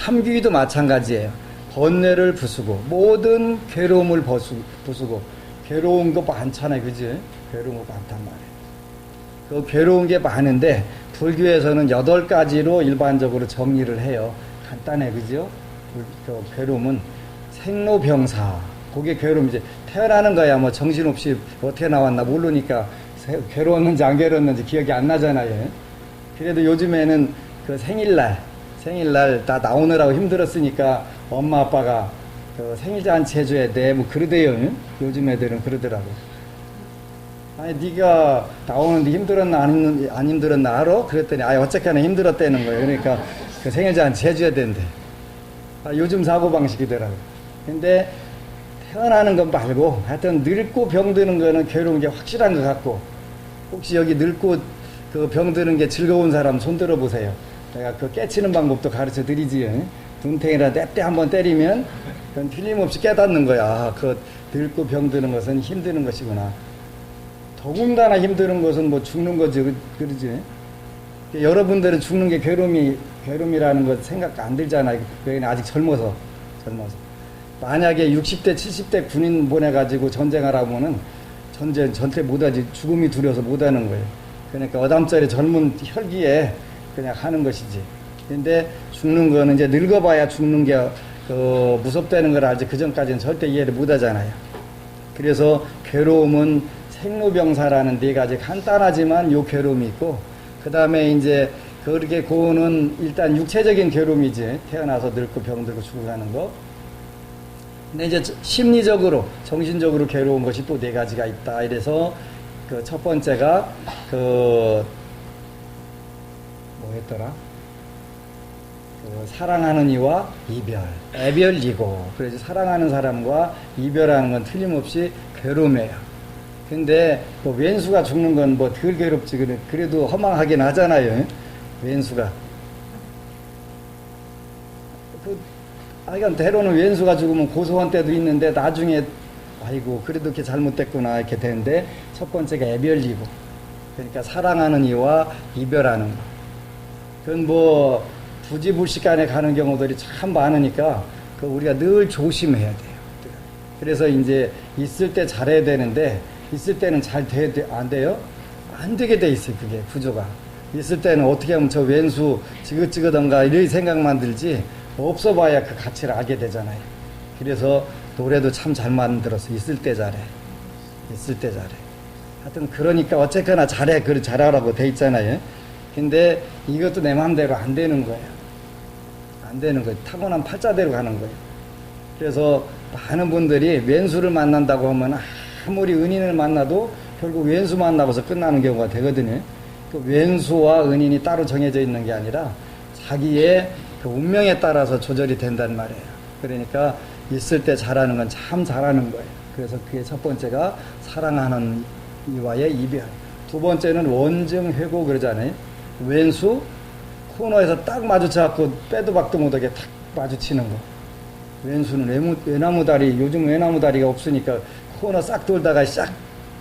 함귀도 마찬가지예요. 번뇌를 부수고 모든 괴로움을 부수고 괴로운 거 많잖아요. 그지? 괴로운 거 많단 말이에요. 그 괴로운 게 많은데 불교에서는 8가지로 일반적으로 정리를 해요. 간단해. 그죠? 그 괴로움은 생로병사. 그게 괴로움이지. 태어나는 거야. 뭐 정신없이 어떻게 나왔나 모르니까 괴로웠는지 안 괴로웠는지 기억이 안 나잖아요. 그래도 요즘에는 그 생일날 다 나오느라고 힘들었으니까 엄마 아빠가 그 생일잔치 해줘야 돼. 뭐 그러대요. 요즘 애들은 그러더라고. 아니 네가 나오는데 힘들었나 안 힘들었나 알아? 그랬더니 어쨌거나 힘들었다는 거예요. 그러니까 그 생일잔치 해줘야 된대. 요즘 사고방식이더라고. 근데 태어나는 것 말고 하여튼 늙고 병드는 거는 괴로운 게 확실한 것 같고, 혹시 여기 늙고 그 병드는 게 즐거운 사람 손 들어보세요. 내가 그 깨치는 방법도 가르쳐 드리지. 눈탱이라 냅대 한번 때리면 그건 틀림없이 깨닫는 거야. 그 늙고 병드는 것은 힘드는 것이구나. 더군다나 힘드는 것은 뭐 죽는 거지. 그러지. 여러분들은 죽는 게 괴로움이라는 것 생각 안 들잖아요. 왜냐면 아직 젊어서. 만약에 60대, 70대 군인 보내가지고 전쟁하라고 하면은 전체 못하지. 죽음이 두려워서 못하는 거예요. 그러니까 어담짜리 젊은 혈기에 그냥 하는 것이지. 근데 죽는 거는 이제 늙어봐야 죽는 게 무섭다는 걸 알지. 그 전까지는 절대 이해를 못 하잖아요. 그래서 괴로움은 생로병사라는 4가지 간단하지만 요 괴로움이 있고, 그 다음에 이제 그렇게 그거는 일단 육체적인 괴로움이지. 태어나서 늙고 병들고 죽어가는 거. 근데 이제 심리적으로, 정신적으로 괴로운 것이 또 4가지가 있다. 이래서 그 첫 번째가 뭐였더라? 사랑하는 이와 이별, 애별이고, 그래서 사랑하는 사람과 이별하는 건 틀림없이 괴로움이에요. 근데 뭐 왼수가 죽는 건 뭐 덜 괴롭지. 그래도 허망하긴 하잖아요. 왼수가. 그러니까 때로는 왼수가 죽으면 고소한 때도 있는데 나중에 아이고 그래도 이렇게 잘못됐구나 이렇게 되는데, 첫 번째가 애별이고, 그러니까 사랑하는 이와 이별하는 거. 그건 뭐 부지불식간에 가는 경우들이 참 많으니까 그 우리가 늘 조심해야 돼요. 그래서 이제 있을 때 잘해야 되는데 있을 때는 잘 안 돼요? 안 되게 돼 있어요. 그게 구조가. 있을 때는 어떻게 하면 저 왼수 지긋지긋한가 이런 생각만 들지 없어봐야 그 가치를 알게 되잖아요. 그래서 노래도 참 잘 만들었어. 있을 때 잘해. 있을 때 잘해. 하여튼 그러니까 어쨌거나 잘해. 그래 잘하라고 돼 있잖아요. 근데 이것도 내 마음대로 안 되는 거예요. 안 되는 거예요. 타고난 팔자대로 가는 거예요. 그래서 많은 분들이 왼수를 만난다고 하면 아무리 은인을 만나도 결국 왼수 만나고서 끝나는 경우가 되거든요. 그 왼수와 은인이 따로 정해져 있는 게 아니라 자기의 그 운명에 따라서 조절이 된단 말이에요. 그러니까 있을 때 잘하는 건 참 잘하는 거예요. 그래서 그게 첫 번째가 사랑하는 이와의 이별. 두 번째는 원증회고 그러잖아요. 왼수 코너에서 딱 마주쳐갖고 빼도 박도 못하게 탁 마주치는 거. 왼수는 외나무다리, 요즘 외나무다리가 없으니까 코너 싹 돌다가 싹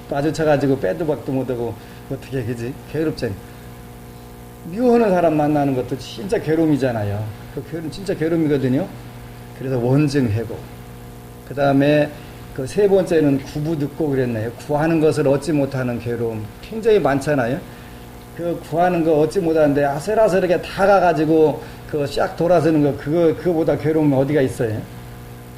마주쳐가지고 빼도 박도 못하고 어떻게 그지? 괴롭잖아요. 미워하는 사람 만나는 것도 진짜 괴로움이잖아요. 그 괴로움 진짜 괴로움이거든요. 그래서 원증회고. 그 다음에 그 세 번째는 구부듣고 그랬나요? 구하는 것을 얻지 못하는 괴로움 굉장히 많잖아요. 그 구하는 거 얻지 못하는데 아슬아슬하게 다가가지고 그 싹 돌아서는 거 그거보다 괴로움이 어디가 있어요?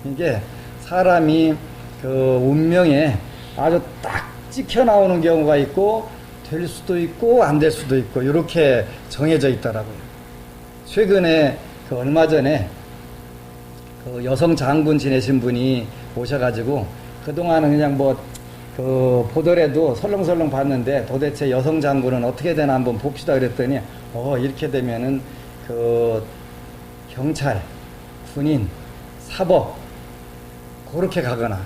이게 사람이 그 운명에 아주 딱 찍혀 나오는 경우가 있고 될 수도 있고 안 될 수도 있고 이렇게 정해져 있더라고요. 최근에 그 얼마 전에 그 여성 장군 지내신 분이 오셔가지고 그동안은 그냥 뭐 그 보더라도 설렁설렁 봤는데 도대체 여성 장군은 어떻게 되나 한번 봅시다 그랬더니 이렇게 되면은 그 경찰, 군인, 사법 그렇게 가거나,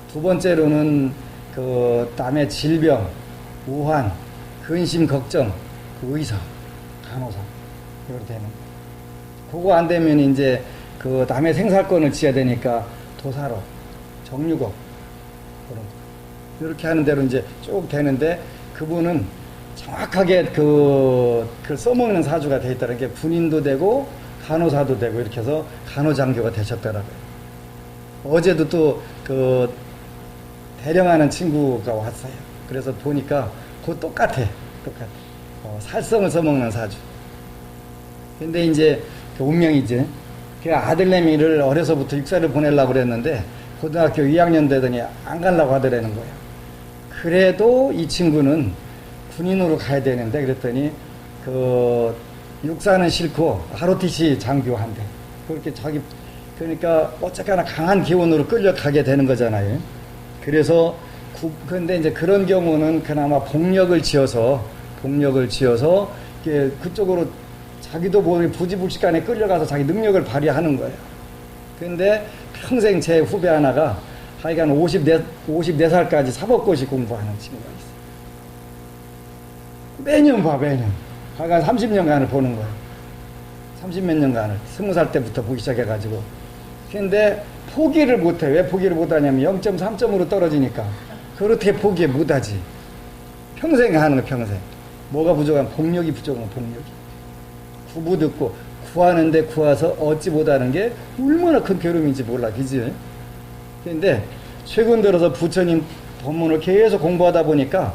두 번째로는 그 남의 질병, 우환, 근심, 걱정, 그 의사, 간호사 이렇게 되는 거예요. 그거 안 되면 이제 그 남의 생사권을 지어야 되니까 도사로, 정유업 그런 거. 이렇게 하는 대로 이제 쭉 되는데 그분은 정확하게 그 써먹는 사주가 돼 있다는 게 군인도 되고 간호사도 되고 이렇게 해서 간호장교가 되셨더라고요. 어제도 또 그 대령하는 친구가 왔어요. 그래서 보니까 그거 똑같아. 살성을 써먹는 사주. 근데 이제 그 운명이지. 그 아들내미를 어려서부터 육사를 보내려고 그랬는데 고등학교 2학년 되더니 안 가려고 하더라는 거예요. 그래도 이 친구는 군인으로 가야 되는데 그랬더니 그 육사는 싫고 ROTC 장교한대. 그렇게 자기 그러니까 어쨌거나 강한 기운으로 끌려가게 되는 거잖아요. 그래서 근데 이제 그런 경우는 그나마 복력을 지어서 그쪽으로 자기도 뭐 부지불식간에 끌려가서 자기 능력을 발휘하는 거예요. 근데 평생 제 후배 하나가 하여간 54살까지 사법고시 공부하는 친구가 있어요. 매년 하여간 30년간을 보는 거예요. 30몇 년간을 20살 때부터 보기 시작해가지고. 근데 포기를 못해. 왜 포기를 못하냐면 0.3점으로 떨어지니까. 그렇게 포기 못하지. 평생 하는 거 평생. 뭐가 부족한? 복력이 부족한 복력이. 구부 듣고 구하는데 구해서 얻지 못하는 게 얼마나 큰 괴로움인지 몰라. 그지? 근데 최근 들어서 부처님 법문을 계속 공부하다 보니까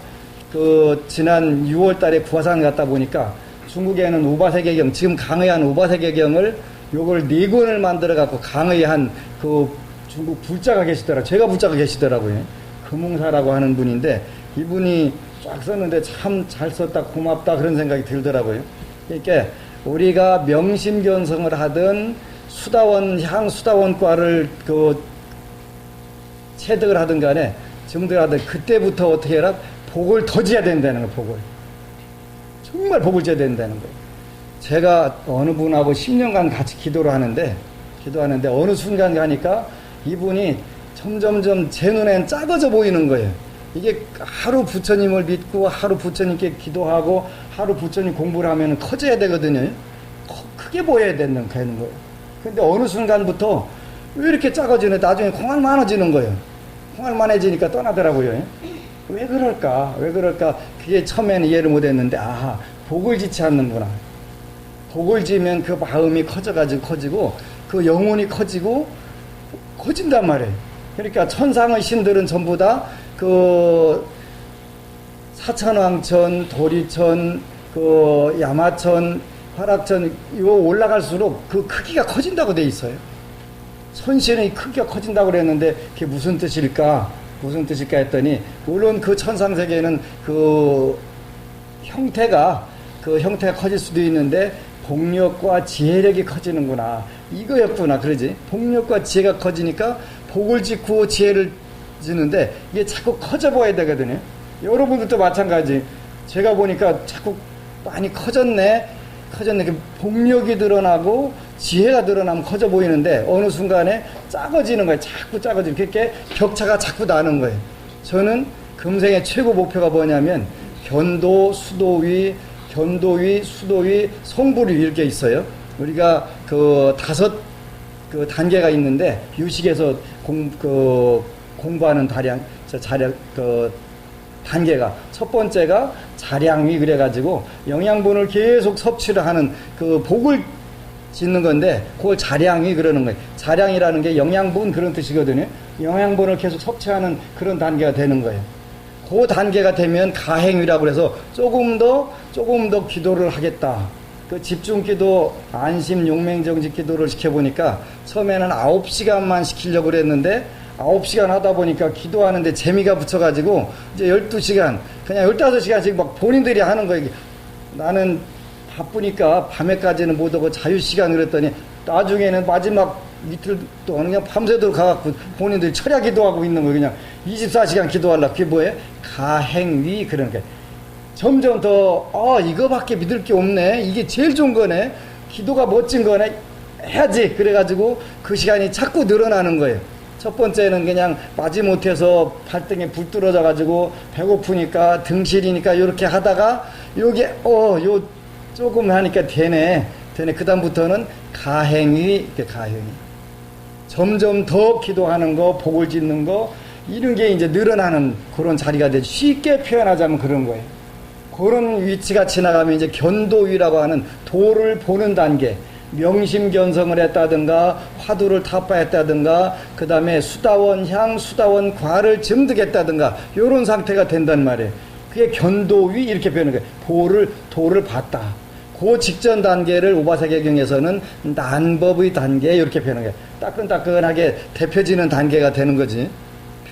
그 지난 6월 달에 구화산 갔다 보니까 중국에는 우바세계경, 지금 강의한 우바세계경을 요걸 4권을 만들어 갖고 강의한 그 중국 불자가 계시더라고요. 제가 불자가 계시더라고요. 금웅사라고 하는 분인데 이분이 쫙 썼는데 참 잘 썼다, 고맙다 그런 생각이 들더라고요. 그러니까 우리가 명심견성을 하든 수다원과를 그 체득을 하든 간에 증득을 하든 그때부터 어떻게 해라? 복을 더 지어야 된다는 거예요. 복을. 정말 복을 지어야 된다는 거예요. 제가 어느 분하고 10년간 같이 기도를 하는데 어느 순간 가니까 이분이 점점점 제 눈엔 작아져 보이는 거예요. 이게 하루 부처님을 믿고 하루 부처님께 기도하고 하루 부처님 공부를 하면 커져야 되거든요. 크게 보여야 되는 거예요. 근데 어느 순간부터 왜 이렇게 작아지네? 나중에 콩알 많아지는 거예요. 콩알 많아지니까 떠나더라고요. 왜 그럴까? 그게 처음에는 이해를 못했는데 아하, 복을 지지 않는구나. 복을 지면 그 마음이 커지고 그 영혼이 커진단 말이에요. 그러니까 천상의 신들은 전부 다 그 사천왕천, 도리천, 그 야마천, 화락천 이거 올라갈수록 그 크기가 커진다고 돼 있어요. 선신의 크기가 커진다고 그랬는데 그게 무슨 뜻일까 했더니 물론 그 천상세계는 그 형태가 커질 수도 있는데 복력과 지혜력이 커지는구나 이거였구나. 그러지. 복력과 지혜가 커지니까 복을 짓고 지혜를 지는데 이게 자꾸 커져 보여야 되거든요. 여러분들도 마찬가지. 제가 보니까 자꾸 많이 커졌네. 그 복력이 드러나고 지혜가 드러나면 커져 보이는데 어느 순간에 작아지는 거예요. 자꾸 작아지는. 그렇게 격차가 자꾸 나는 거예요. 저는 금생의 최고 목표가 뭐냐면 견도, 수도위, 성불위 이렇게 있어요. 우리가 그 5 단계가 있는데 유식에서 공부하는 단계가 첫 번째가 자량위 그래가지고 영양분을 계속 섭취를 하는 그 복을 짓는 건데 그걸 자량위 그러는 거예요. 자량이라는 게 영양분 그런 뜻이거든요. 영양분을 계속 섭취하는 그런 단계가 되는 거예요. 그 단계가 되면 가행위라고 해서 조금 더 기도를 하겠다. 그 집중기도 안심 용맹정직 기도를 시켜보니까 처음에는 9시간만 시키려고 그랬는데 9시간 하다 보니까 기도하는데 재미가 붙여가지고 이제 12시간 그냥 15시간씩 막 본인들이 하는 거예요. 나는 바쁘니까 밤에까지는 못하고 자유시간 그랬더니 나중에는 마지막 이틀 동안 그냥 밤새도록 가갖고 본인들이 철야 기도하고 있는 거예요. 그냥 24시간 기도하려고. 그게 뭐예요? 가행위 그런 게. 점점 더 이거밖에 믿을 게 없네. 이게 제일 좋은 거네. 기도가 멋진 거네. 해야지. 그래가지고 그 시간이 자꾸 늘어나는 거예요. 첫 번째는 그냥 마지못해서 발등에 불 떨어져가지고 배고프니까 등실이니까 이렇게 하다가 요게 요 조금 하니까 되네. 그 다음부터는 가행위. 점점 더 기도하는 거, 복을 짓는 거 이런 게 이제 늘어나는 그런 자리가 되죠. 쉽게 표현하자면 그런 거예요. 그런 위치가 지나가면 이제 견도위라고 하는 도를 보는 단계. 명심견성을 했다든가 화두를 타파했다든가 그 다음에 수다원 향, 수다원 과를 증득했다든가 이런 상태가 된단 말이에요. 그게 견도위 이렇게 표현하는 거예요. 도를 봤다. 그 직전 단계를 우바사계경에서는 난법의 단계 이렇게 표현하는 거예요. 따끈따끈하게 데펴지는 단계가 되는 거지.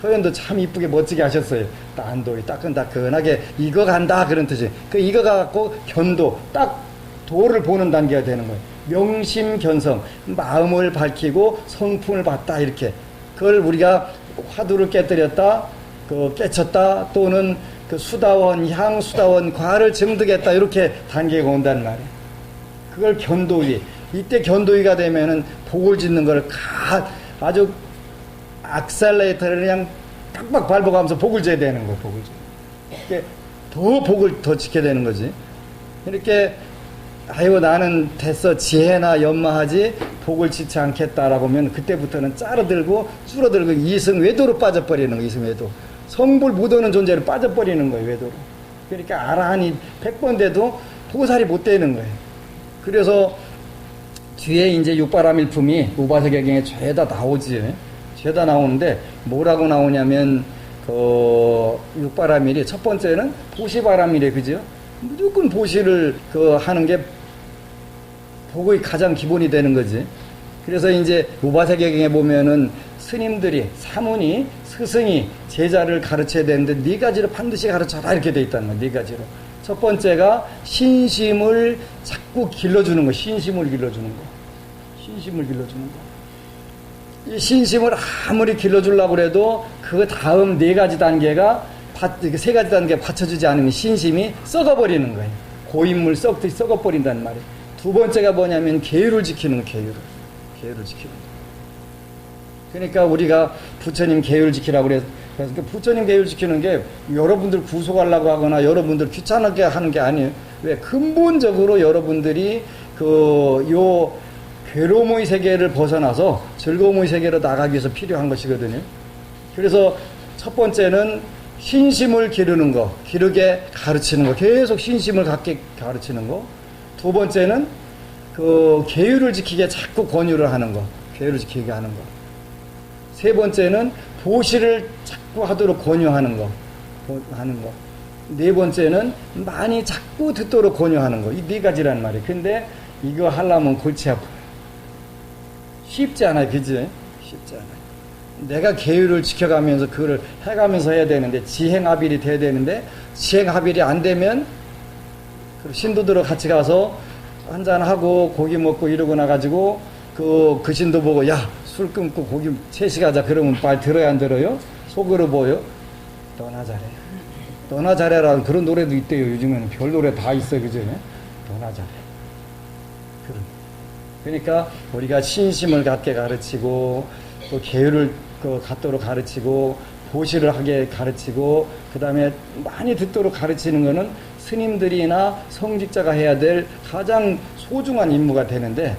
표현도 참 이쁘게 멋지게 하셨어요. 난도위 따끈따끈하게 익어간다 그런 뜻이. 그 익어가고 견도 딱 도를 보는 단계가 되는 거예요. 명심견성 마음을 밝히고 성품을 봤다 이렇게. 그걸 우리가 화두를 깨뜨렸다, 깨쳤다 또는 그 수다원 향, 수다원 과를 증득했다 이렇게 단계가 온단 말이에요. 그걸 견도위. 이때 견도위가 되면은 복을 짓는 걸 아주 악셀레이터를 그냥 빡빡 밟아가면서 복을 져야 되는 거예요. 복을 져. 이렇게 더 복을 더 지켜야 되는 거지. 이렇게 아이고 나는 됐어 지혜나 연마하지 복을 짓지 않겠다라고 하면 그때부터는 줄어들고 이승외도로 빠져버리는 거예요. 이승외도. 성불 묻어는 존재로 빠져버리는 거예요. 외도로. 그러니까 아라한이 100번 돼도 보살이 못 되는 거예요. 그래서 뒤에 이제 육바람일품이 우바사계경에 죄다 나오지. 죄다 나오는데 뭐라고 나오냐면 육바람일이 첫 번째는 보시바람일에 그죠? 무조건 보시를 하는 게 복의 가장 기본이 되는 거지. 그래서 이제 우바사계경에 보면은 스님들이 사문이 스승이 제자를 가르쳐야 되는데 네 가지로 반드시 가르쳐라 이렇게 돼 있다는 거야. 네 가지로. 첫 번째가 신심을 자꾸 길러주는 거. 신심을 길러주는 거. 이 신심을 아무리 길러주려고 해도 그 다음 네 가지 단계가 세 가지 단계가 받쳐주지 않으면 신심이 썩어버리는 거예요. 고인물 썩듯이 썩어버린다는 말이에요. 두 번째가 뭐냐면 계율을 지키는 거예요. 계율을 지키는 거. 그러니까 우리가 부처님 계율 지키라고 그래서 부처님 계율 지키는 게 여러분들 구속하려고 하거나 여러분들 귀찮게 하는 게 아니에요. 왜? 근본적으로 여러분들이 요 괴로움의 세계를 벗어나서 즐거움의 세계로 나가기 위해서 필요한 것이거든요. 그래서 첫 번째는 신심을 기르는 거, 기르게 가르치는 거, 계속 신심을 갖게 가르치는 거. 두 번째는 계율을 지키게 자꾸 권유를 하는 거, 계율을 지키게 하는 거. 세 번째는 보시를 자꾸 하도록 권유하는 거. 네 번째는 많이 자꾸 듣도록 권유하는 거. 이 네 가지란 말이에요. 근데 이거 하려면 골치 아파요. 쉽지 않아요. 그지? 쉽지 않아요. 내가 계율을 지켜가면서 그거를 해가면서 해야 되는데 지행합일이 돼야 되는데 지행합일이 안 되면 신도들하고 같이 가서 한잔하고 고기 먹고 이러고 나가지고 그 신도 보고 야 술 끊고 고기 채식하자 그러면 말 들어야 안 들어요? 속으로 보여? 너나 잘해. 너나 잘해라는 그런 노래도 있대요. 요즘에는 별 노래 다 있어요. 그죠? 너나 잘해. 그러니까 우리가 신심을 갖게 가르치고 또 계율을 갖도록 가르치고 보시를 하게 가르치고 그 다음에 많이 듣도록 가르치는 것은 스님들이나 성직자가 해야 될 가장 소중한 임무가 되는데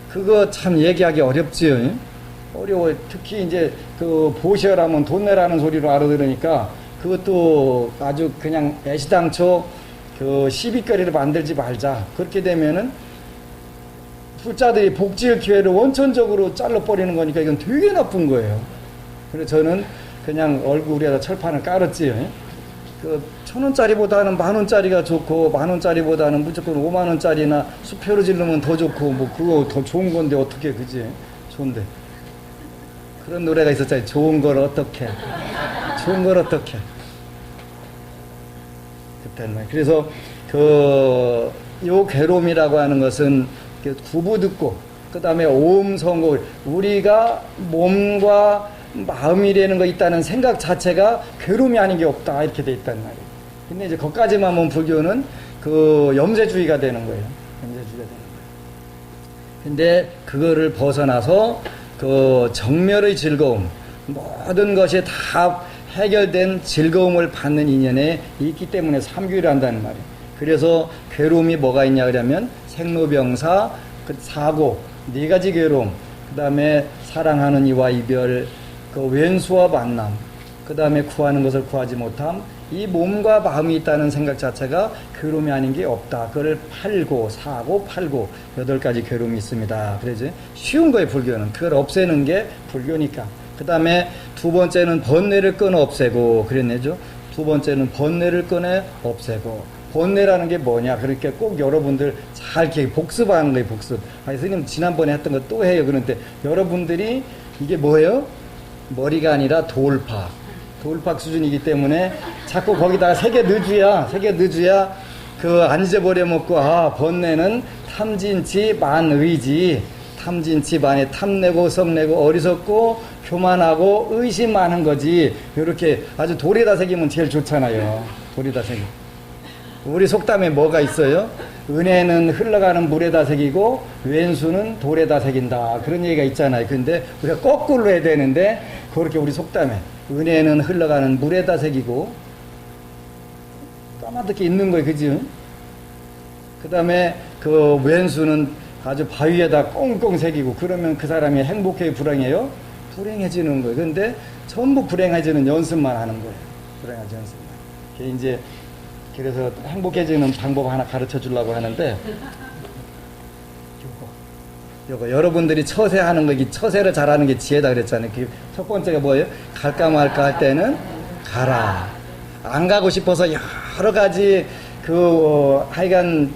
그거 참 얘기하기 어렵지요. 어려워요. 특히 이제 보시라면 돈 내라는 소리로 알아들으니까 그것도 아주 그냥 애시당초 시비거리를 만들지 말자. 그렇게 되면은 불자들이 복지의 기회를 원천적으로 잘라버리는 거니까 이건 되게 나쁜 거예요. 그래서 저는 그냥 얼굴에다 철판을 깔았지요. 1,000원짜리보다는 10,000원짜리가 좋고 10,000원짜리보다는 무조건 50,000원짜리나 수표로 지르면 더 좋고 뭐 그거 더 좋은 건데 어떻게 그지? 좋은데 그런 노래가 있었잖아요. 좋은 걸 어떻게 그때는 그래서 요 괴로움이라고 하는 것은 구부 듣고 그 다음에 오음성고 우리가 몸과 마음이라는 거 있다는 생각 자체가 괴로움이 아닌 게 없다 이렇게 돼 있단 말이에요. 근데 이제 거기까지만 보면 불교는 염세주의가 되는 거예요. 염세주의가 되는 거예요. 근데 그거를 벗어나서 정멸의 즐거움 모든 것이 다 해결된 즐거움을 받는 인연에 있기 때문에 삼규를 한다는 말이에요. 그래서 괴로움이 뭐가 있냐 그러면 생로병사, 사고, 네 가지 괴로움, 그 다음에 사랑하는 이와 이별, 왼수와 만남, 그 다음에 구하는 것을 구하지 못함, 이 몸과 마음이 있다는 생각 자체가 괴로움이 아닌 게 없다. 그걸 팔고 사고 팔고 8가지 괴로움이 있습니다. 그래서 쉬운 거예요, 불교는. 그걸 없애는 게 불교니까. 그 다음에 두 번째는 번뇌를 끊어 없애고 그랬네죠. 두 번째는 번뇌를 끊어 없애고. 번뇌라는 게 뭐냐? 그렇게 꼭 여러분들 잘 이렇게 복습하는 거예요, 복습. 아니, 스님 지난번에 했던 거 또 해요. 그런데 여러분들이 이게 뭐예요? 머리가 아니라 돌파. 돌파 수준이기 때문에 자꾸 거기다가 세 개 넣어줘야 그 안 잊어버려먹고, 아, 번뇌는 탐진치 만의지. 탐진치 만에 탐내고 성내고 어리석고 교만하고 의심 많은 거지. 이렇게 아주 돌에다 새기면 제일 좋잖아요. 돌에다 새기. 우리 속담에 뭐가 있어요? 은혜는 흘러가는 물에다 새기고 왼수는 돌에다 새긴다. 그런 얘기가 있잖아요. 근데 우리가 거꾸로 해야 되는데 그렇게 우리 속담에 은혜는 흘러가는 물에다 새기고 까마득히 있는 거예요. 그죠? 그 다음에 그 왼수는 아주 바위에다 꽁꽁 새기고 그러면 그 사람이 행복해요? 불행해요? 불행해지는 거예요. 근데 전부 불행해지는 연습만 하는 거예요. 불행해지는 연습만. 그게 이제 그래서 행복해지는 방법 하나 가르쳐 주려고 하는데, 요거 여러분들이 처세하는 거, 처세를 잘하는 게 지혜다 그랬잖아요. 첫 번째가 뭐예요? 갈까 말까 할 때는 가라. 안 가고 싶어서 여러 가지 하여간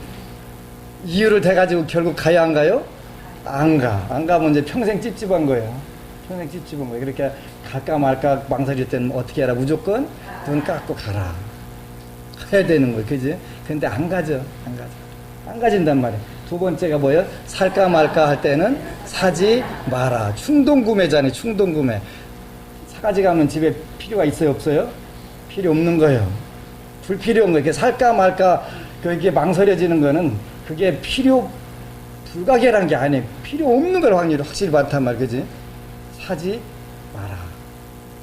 이유를 대가지고 결국 가야 안 가요? 안 가. 안 가면 이제 평생 찝찝한 거예요. 평생 찝찝한 거예요. 그렇게 갈까 말까 망설일 때는 어떻게 해라? 무조건 눈 깎고 가라. 해야 되는 거예요. 그지? 근데 안 가죠. 안 가진단 말이에요. 두 번째가 뭐예요? 살까 말까 할 때는 사지 마라. 충동구매잖아요. 충동구매. 사가지 가면 집에 필요가 있어요? 없어요? 필요 없는 거예요. 불필요한 거예요. 살까 말까 이게 망설여지는 거는 그게 불가결한 게 아니에요. 필요 없는 걸 확률이 확실히 많단 말이에요. 그지? 사지 마라.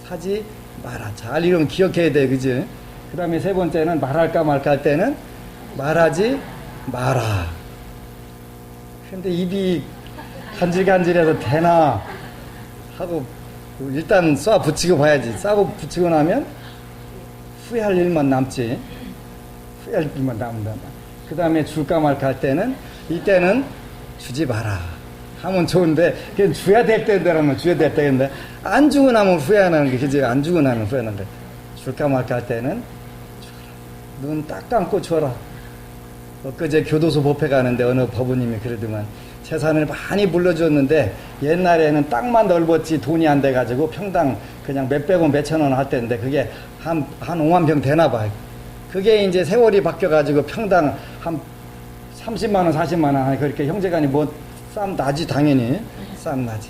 사지 마라. 잘 이런 기억해야 돼요. 그지? 그 다음에 세 번째는 말할까 말까 할 때는 말하지 마라. 근데 입이 간질간질해서 되나 하고 일단 쏴 붙이고 봐야지. 쏴고 붙이고 나면 후회할 일만 남지. 후회할 일만 남는다. 그 다음에 줄까 말까 할 때는 이때는 주지 마라 하면 좋은데 그냥 줘야 될 때라면 줘야 될 때인데 안 주고 나면 후회하는 게 그지? 안 주고 나면 후회하는 게 줄까 말까 할 때는 눈 딱 감고 줘라. 엊그제 교도소 법회 가는데 어느 법우님이 그러더만 재산을 많이 물려줬는데 옛날에는 땅만 넓었지 돈이 안 돼가지고 평당 그냥 몇백 원 몇천 원 할 때인데 그게 한 5만 평 되나 봐요. 그게 이제 세월이 바뀌어가지고 평당 한 30만 원 40만 원 그렇게 형제간이 뭐 싸움 나지. 당연히 싸움 나지.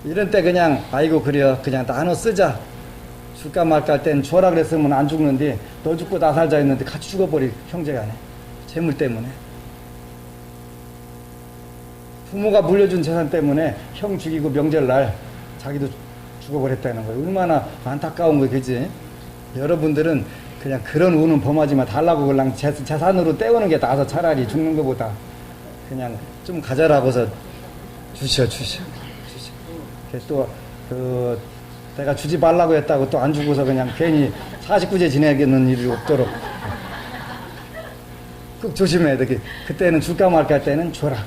이런 때 그냥 아이고 그래요 그냥 나눠 쓰자. 줄까 말까 할 땐 줘라 그랬으면 안 죽는데 너 죽고 나 살자 했는데 같이 죽어버리 형제간에 재물 때문에. 부모가 물려준 재산 때문에 형 죽이고 명절날 자기도 죽어버렸다는 거예요. 얼마나 안타까운 거예요. 그지? 여러분들은 그냥 그런 운은 범하지만 달라고 그냥 재산으로 떼우는 게 나아서 차라리 죽는 것보다 그냥 좀 가져라고서 주셔. 또 내가 주지 말라고 했다고 또 안 주고서 그냥 괜히 49제 지내겠는 일이 없도록 꼭 조심해야 돼. 그때는 줄까 말까 할 때는 줘라.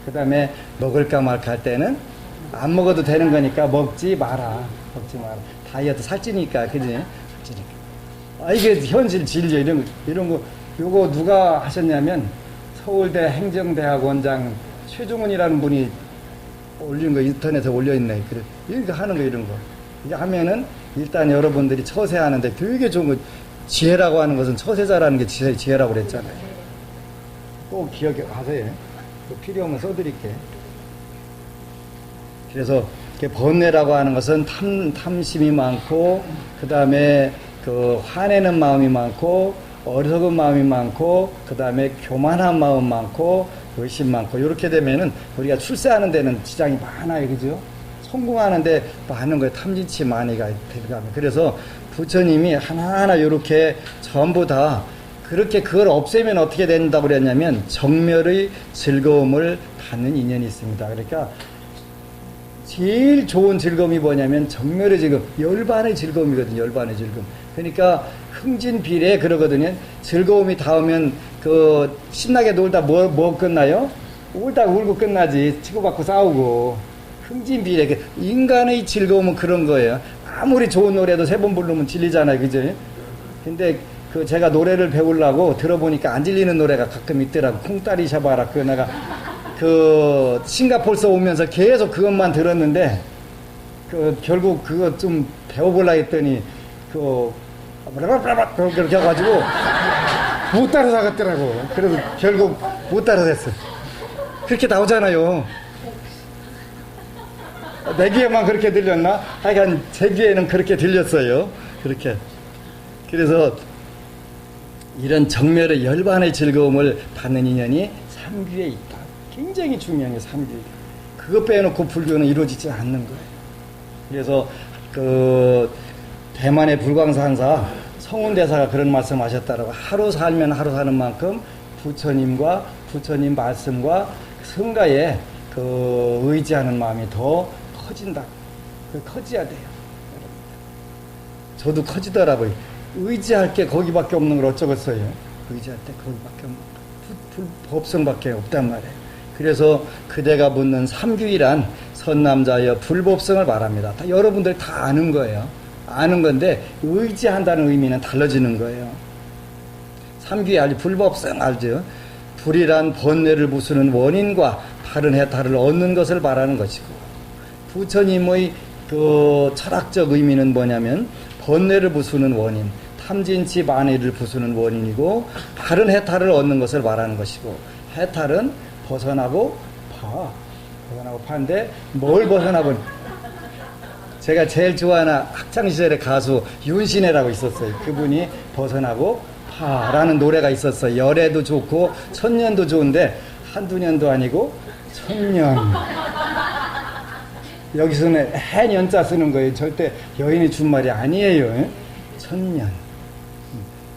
그 다음에 먹을까 말까 할 때는 안 먹어도 되는 거니까 먹지 마라. 다이어트 살찌니까, 그지? 살찌니까. 아, 이게 현실 진료 이런 거, 요거 누가 하셨냐면 서울대 행정대학 원장 최종훈이라는 분이 올린 거 인터넷에 올려있네. 그래. 이거 하는 거 이런 거. 이게 하면은 일단 여러분들이 처세하는데 되게 좋은 거, 지혜라고 하는 것은 처세자라는 게 지혜라고 그랬잖아요. 꼭 기억하세요. 필요하면 써드릴게. 그래서 번뇌라고 하는 것은 탐심이 많고, 그 다음에 화내는 마음이 많고, 어리석은 마음이 많고, 그 다음에 교만한 마음 많고, 의심 많고, 이렇게 되면은 우리가 출세하는 데는 지장이 많아요. 그죠? 성공하는데 많은 거에 탐진치 많이가 들어가면. 그래서 부처님이 하나하나 이렇게 전부 다 그렇게 그걸 없애면 어떻게 된다고 그랬냐면 정멸의 즐거움을 받는 인연이 있습니다. 그러니까 제일 좋은 즐거움이 뭐냐면 정멸의 즐거움, 열반의 즐거움이거든요. 열반의 즐거움. 그러니까 흥진비례 그러거든요. 즐거움이 닿으면 그 신나게 놀다 뭐 끝나요? 울다 울고 끝나지. 치고받고 싸우고. 흥진비례. 인간의 즐거움은 그런 거예요. 아무리 좋은 노래도 3번 부르면 질리잖아요. 그죠? 근데 그 제가 노래를 배우려고 들어보니까 안 질리는 노래가 가끔 있더라고. 쿵따리 샤바라. 그 내가 그 싱가포르에서 오면서 계속 그것만 들었는데 그 결국 그거 좀 배워보려 했더니 그렇게 해가지고 못 따라가겠더라고. 그래서 결국 못 따라갔어. 그렇게 나오잖아요. 내 귀에만 그렇게 들렸나? 하여간 제 귀에는 그렇게 들렸어요. 그렇게. 그래서 이런 정멸의 열반의 즐거움을 받는 인연이 삼귀에 있다. 굉장히 중요한 게 삼귀. 그거 빼놓고 불교는 이루어지지 않는 거예요. 그래서 그 대만의 불광산사 성운대사가 그런 말씀하셨다라고. 하루 살면 하루 사는 만큼 부처님과 부처님 말씀과 성가에 그 의지하는 마음이 더 커진다. 그 커져야 돼요. 저도 커지더라고요. 의지할 게 거기밖에 없는 걸 어쩌겠어요. 의지할 때 거기밖에 없는 불법성밖에 없단 말이에요. 그래서 그대가 묻는 삼규이란 선남자여 불법성을 말합니다. 여러분들 다 아는 거예요. 아는 건데 의지한다는 의미는 달라지는 거예요. 삼규이 알지? 불법성 알죠? 불이란 번뇌를 부수는 원인과 다른 해탈을 얻는 것을 말하는 것이고, 부처님의 그 철학적 의미는 뭐냐면 번뇌를 부수는 원인, 탐진치 만의를 부수는 원인이고, 다른 해탈을 얻는 것을 말하는 것이고, 해탈은 벗어나고 벗어나고 파인데 뭘 벗어나고, 제가 제일 좋아하는 학창시절에 가수 윤신혜라고 있었어요. 그분이 벗어나고 파라는 노래가 있었어요. 열애도 좋고 천년도 좋은데 한두 년도 아니고 천년. 여기서는 해년자 쓰는 거예요. 절대 여인이 준 말이 아니에요. 천년.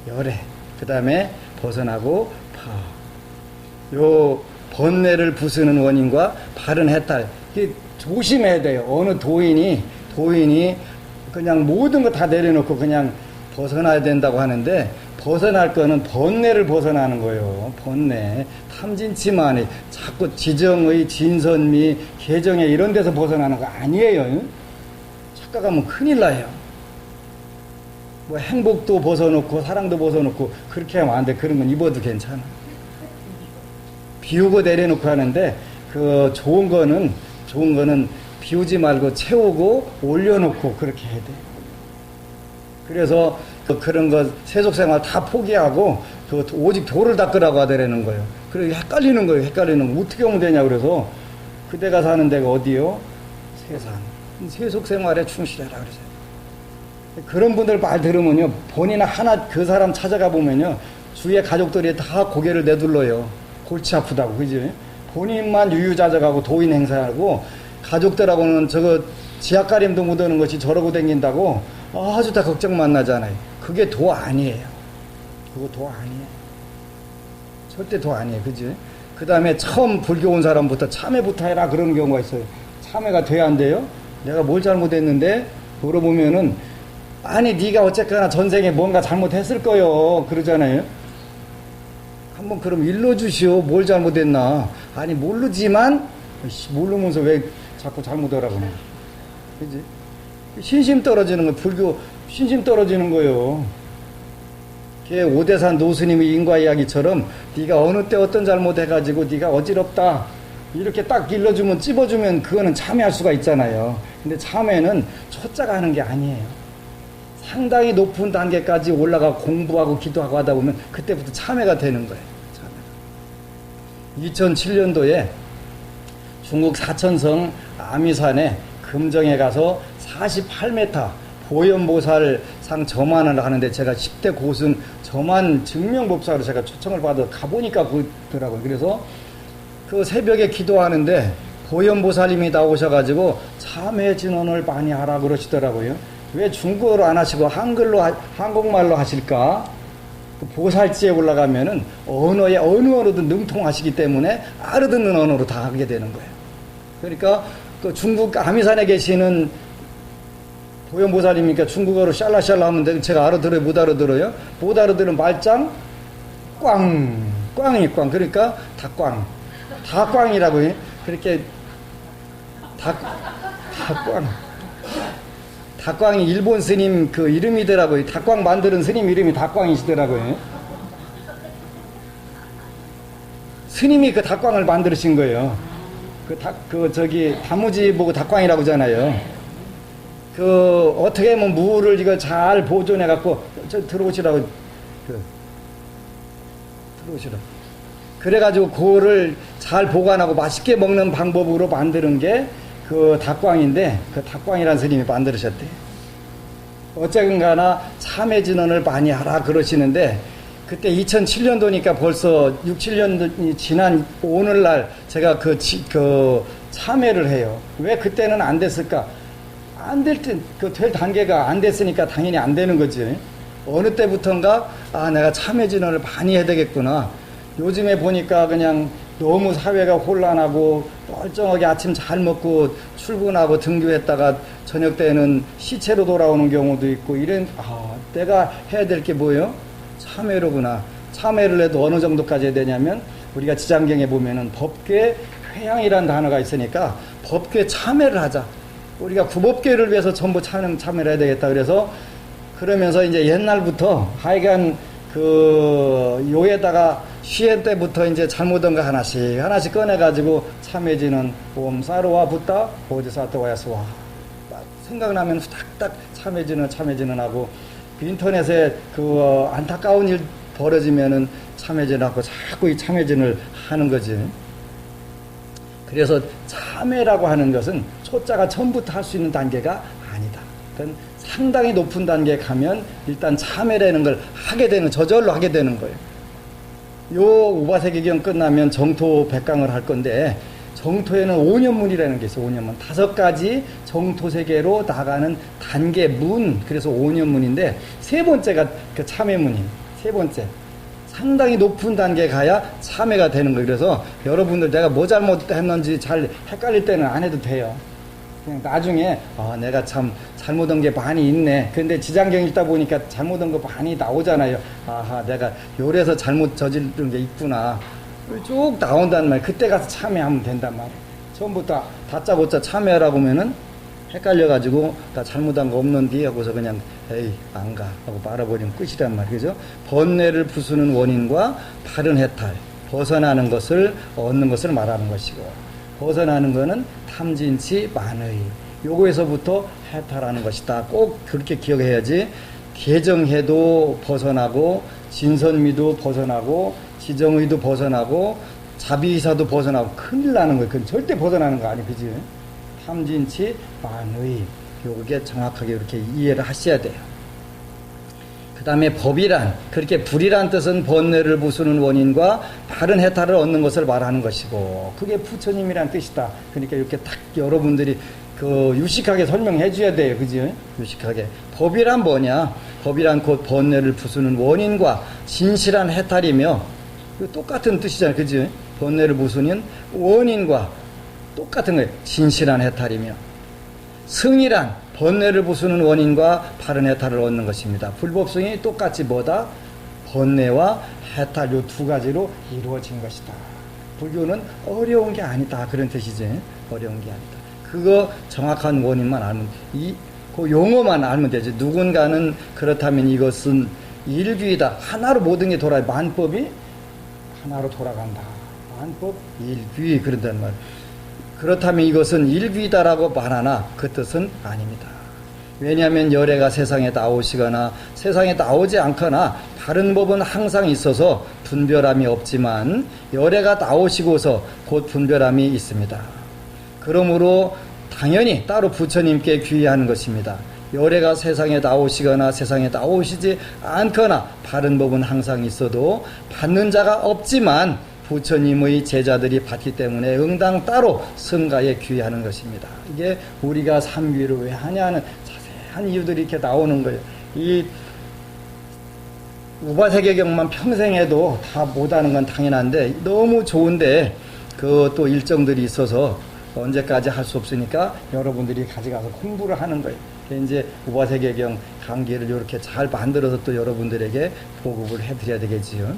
열애. 그 다음에 벗어나고 파. 요 번뇌를 부수는 원인과 바른 해탈. 조심해야 돼요. 어느 도인이 그냥 모든 거 다 내려놓고 그냥 벗어나야 된다고 하는데, 벗어날 거는 번뇌를 벗어나는 거예요. 번뇌. 탐진치만이 자꾸 지정의, 진선미, 개정의 이런 데서 벗어나는 거 아니에요. 착각하면 큰일 나요. 뭐 행복도 벗어놓고 사랑도 벗어놓고 그렇게 하면 안 돼. 그런 건 입어도 괜찮아. 비우고 내려놓고 하는데, 그 좋은 거는 비우지 말고 채우고 올려놓고 그렇게 해야 돼요. 그래서 그런 거 세속생활 다 포기하고 오직 도를 닦으라고 하더라는 거예요. 그래서 헷갈리는 거예요. 헷갈리는 거. 어떻게 하면 되냐 그래서, 그대가 사는 데가 어디요? 세상. 세속생활에 충실해라 그러세요. 그런 분들 말 들으면요, 본인 하나 그 사람 찾아가 보면요, 주위의 가족들이 다 고개를 내둘러요. 골치 아프다고. 그지? 본인만 유유자적하고 도인 행사하고 가족들하고는 저거 지하가림도 묻어는 것이 저러고 댕긴다고 아주 다 걱정만 나잖아요. 그게 도 아니에요. 그거 도 아니에요. 절대 도 아니에요. 그지? 그 다음에 처음 불교 온 사람부터 참회부터 해라 그러는 경우가 있어요. 참회가 돼야 안 돼요? 내가 뭘 잘못했는데? 물어보면은, 아니 네가 어쨌거나 전생에 뭔가 잘못했을 거요 그러잖아요. 한번 그럼 일러주시오. 뭘 잘못했나? 아니 모르지만, 모르면서 왜 자꾸 잘못하라고 그래. 그지? 신심 떨어지는 거, 불교 신심 떨어지는 거예요. 걔 오대산 노스님의 인과 이야기처럼 네가 어느 때 어떤 잘못해가지고 네가 어지럽다 이렇게 딱 일러주면, 찝어주면 그거는 참회할 수가 있잖아요. 근데 참회는 초짜가 하는 게 아니에요. 상당히 높은 단계까지 올라가 공부하고 기도하고 하다 보면 그때부터 참회가 되는 거예요. 참회가. 2007년도에 중국 사천성 아미산에 금정에 가서 48m 보현보살상 점안을 하는데, 제가 10대 고승 점안 증명법사로 제가 초청을 받아 가보니까 그러더라고요. 그래서 그 새벽에 기도하는데 보현보살님이 나오셔가지고 참회 진언을 많이 하라 그러시더라고요. 왜 중국어로 안 하시고 한국말로 하실까? 그 보살지에 올라가면은 어느 언어든 능통하시기 때문에 알아듣는 언어로 다 하게 되는 거예요. 그러니까 그 중국 아미산에 계시는 보현보살이니까 중국어로 샬라샬라 하면 돼. 제가 알아들어요? 못 알아들어요? 못 알아들으면 말짱 꽝, 꽝이 꽝. 그러니까 다꽝, 다꽝이라고 해. 그렇게 다꽝. 다꽝이 일본 스님 그 이름이더라고요. 다꽝 만드는 스님 이름이 다꽝이시더라고요. 스님이 그 다꽝을 만드신 거예요. 다무지 보고 다꽝이라고 하잖아요. 어떻게 하면 무를 이거 잘 보존해갖고, 들어오시라고, 들어오시라고. 그래가지고 그거를 잘 보관하고 맛있게 먹는 방법으로 만드는 게 그 닭광인데, 그 닭광이라는 스님이 만들으셨대. 어쨌든 가나 참회진언을 많이 하라 그러시는데, 그때 2007년도니까 벌써 6, 7년이 지난 오늘날 제가 참회를 해요. 왜 그때는 안 됐을까? 안 될 때, 될 단계가 안 됐으니까 당연히 안 되는 거지. 어느 때부턴가, 내가 참회진언을 많이 해야 되겠구나. 요즘에 보니까 그냥 너무 사회가 혼란하고 멀쩡하게 아침 잘 먹고 출근하고 등교했다가 저녁 때는 시체로 돌아오는 경우도 있고 내가 해야 될 게 뭐예요? 참회로구나. 참회를 해도 어느 정도까지 해야 되냐면 우리가 지장경에 보면은 법궤 회향이라는 단어가 있으니까 법궤 참회를 하자. 우리가 구법궤를 위해서 전부 참회를 해야 되겠다. 그러면서 이제 옛날부터 하여간 요에다가 시행 때부터 이제 잘못한 거 하나씩 꺼내가지고 참회지는 옴사로와 붓다 보디사토와야스와 생각나면 후닥닥 참회지는 하고 인터넷에 안타까운 일 벌어지면은 참회진하고 자꾸 이 참회진을 하는 거지. 그래서 참회라고 하는 것은 초자가 처음부터 할 수 있는 단계가 아니다. 그러니까 상당히 높은 단계에 가면 일단 참회라는 걸 하게 되는, 저절로 하게 되는 거예요. 요 우바세계경 끝나면 정토 백강을 할 건데, 정토에는 5년문이라는 게 있어요. 5년문. 5가지 정토세계로 나가는 단계 문. 그래서 5년문인데, 세 번째가 그 참회문이에요. 세 번째. 상당히 높은 단계에 가야 참회가 되는 거예요. 그래서 여러분들 내가 뭐 잘못했는지 잘 헷갈릴 때는 안 해도 돼요. 그냥 나중에 내가 참 잘못한 게 많이 있네. 근데 지장경 읽다 보니까 잘못한 거 많이 나오잖아요. 내가 요래서 잘못 저지른 게 있구나. 쭉 나온단 말이에요. 그때 가서 참회하면 된단 말이에요. 처음부터 다짜고짜 참회하라고 하면은 헷갈려가지고 나 잘못한 거 없는디 하고서 그냥 안 가 하고 말아버리면 끝이란 말이에요. 그죠? 번뇌를 부수는 원인과 바른 해탈, 벗어나는 것을 얻는 것을 말하는 것이고, 벗어나는 것은 탐진치 만의, 요거에서부터 해탈하는 것이다. 꼭 그렇게 기억해야지. 개정해도 벗어나고, 진선미도 벗어나고, 지정의도 벗어나고, 자비의사도 벗어나고, 큰일 나는 거예요. 그건 절대 벗어나는 거 아니에요. 그지? 탐진치 만의, 요게 정확하게 이렇게 이해를 하셔야 돼요. 그 다음에 법이란, 그렇게 불이란 뜻은 번뇌를 부수는 원인과 바른 해탈을 얻는 것을 말하는 것이고, 그게 부처님이란 뜻이다. 그러니까 이렇게 딱 여러분들이 유식하게 설명해 줘야 돼요. 그지? 유식하게. 법이란 뭐냐? 법이란 곧 번뇌를 부수는 원인과 진실한 해탈이며, 똑같은 뜻이잖아요. 그지? 번뇌를 부수는 원인과 똑같은 거예요. 진실한 해탈이며, 승이란 번뇌를 부수는 원인과 바른 해탈을 얻는 것입니다. 불법성이 똑같이 뭐다? 번뇌와 해탈, 요 두 가지로 이루어진 것이다. 불교는 어려운 게 아니다. 그런 뜻이지. 어려운 게 아니다. 그거 정확한 원인만 알면, 그 용어만 알면 되지. 누군가는 그렇다면 이것은 일귀이다. 하나로 모든 게 돌아요. 만법이 하나로 돌아간다. 만법 일귀, 그런단 말. 그렇다면 이것은 일귀이다라고 말하나 그 뜻은 아닙니다. 왜냐하면 열애가 세상에 나오시거나 세상에 나오지 않거나 다른 법은 항상 있어서 분별함이 없지만 열애가 나오시고서 곧 분별함이 있습니다. 그러므로 당연히 따로 부처님께 귀의하는 것입니다. 열애가 세상에 나오시거나 세상에 나오시지 않거나 바른 법은 항상 있어도 받는 자가 없지만 부처님의 제자들이 받기 때문에 응당 따로 승가에 귀의하는 것입니다. 이게 우리가 삼귀를 왜 하냐는 자세한 이유들이 이렇게 나오는 거예요. 이 우바세계경만 평생 해도 다 못하는 건 당연한데 너무 좋은데 그 또 일정들이 있어서 언제까지 할 수 없으니까 여러분들이 가져가서 공부를 하는 거예요. 이제 우바세계경 강기를 이렇게 잘 만들어서 또 여러분들에게 보급을 해드려야 되겠지요.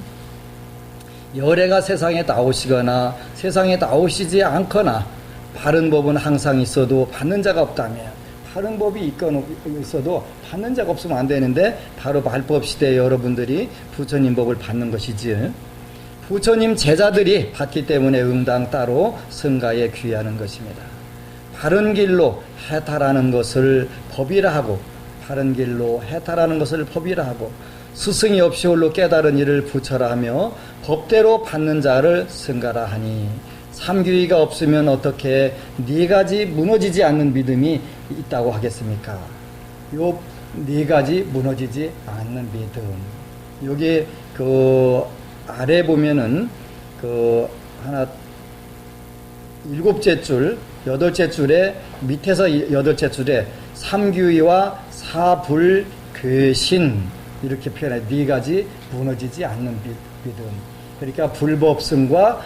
열애가 세상에 나오시거나 세상에 나오시지 않거나 바른 법은 항상 있어도 받는 자가 없다면, 바른 법이 있어도 받는 자가 없으면 안 되는데 바로 말법 시대에 여러분들이 부처님 법을 받는 것이지, 부처님 제자들이 받기 때문에 응당 따로 승가에 귀하는 것입니다. 바른 길로 해탈하는 것을 법이라 하고, 바른 길로 해탈하는 것을 법이라 하고, 스승이 없이 홀로 깨달은 일을 부처라 하며 법대로 받는 자를 승가라 하니, 삼귀가 없으면 어떻게 네 가지 무너지지 않는 믿음이 있다고 하겠습니까? 요 네 가지 무너지지 않는 믿음. 여기 그 아래 보면은 그 하나 일곱째 줄, 여덟째 줄에 밑에서 여덟째 줄에 삼귀와 사불괴신 이렇게 표현해. 네 가지 무너지지 않는 믿음. 그러니까 불법승과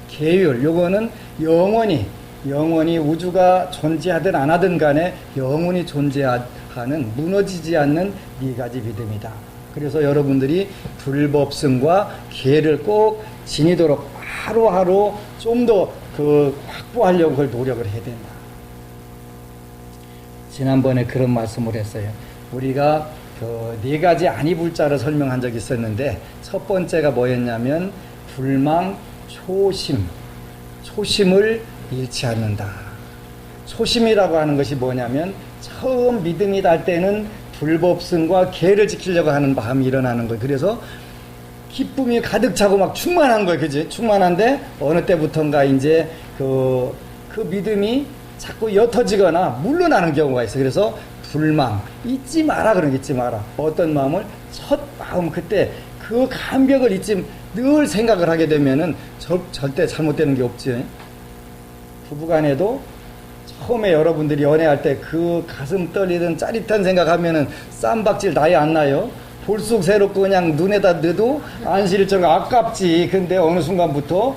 계율. 요거는 영원히 우주가 존재하든 안 하든 간에 영원히 존재하는 무너지지 않는 네 가지 믿음이다. 그래서 여러분들이 불법승과 계를 꼭 지니도록 하루하루 좀 더 확보하려고 그걸 노력을 해야 된다. 지난번에 그런 말씀을 했어요. 우리가 네 가지 아니불자를 설명한 적이 있었는데, 첫 번째가 뭐였냐면 불망 초심을 잃지 않는다. 초심이라고 하는 것이 뭐냐면 처음 믿음이 달 때는 불법승과 계를 지키려고 하는 마음이 일어나는 거예요. 그래서 기쁨이 가득 차고 막 충만한 거예요. 그지? 충만한데 어느 때부턴가 이제 그 믿음이 자꾸 옅어지거나 물러나는 경우가 있어요. 그래서 불망, 잊지 마라. 그런 거 잊지 마라. 어떤 마음을? 첫 마음, 그때 그 감격을 늘 생각을 하게 되면은 절대 잘못되는 게 없지. 부부간에도 처음에 여러분들이 연애할 때 그 가슴 떨리던 짜릿한 생각하면은 쌈박질 나이 안 나요? 볼수록 새롭고 그냥 눈에다 넣어도 안 실정 아깝지. 근데 어느 순간부터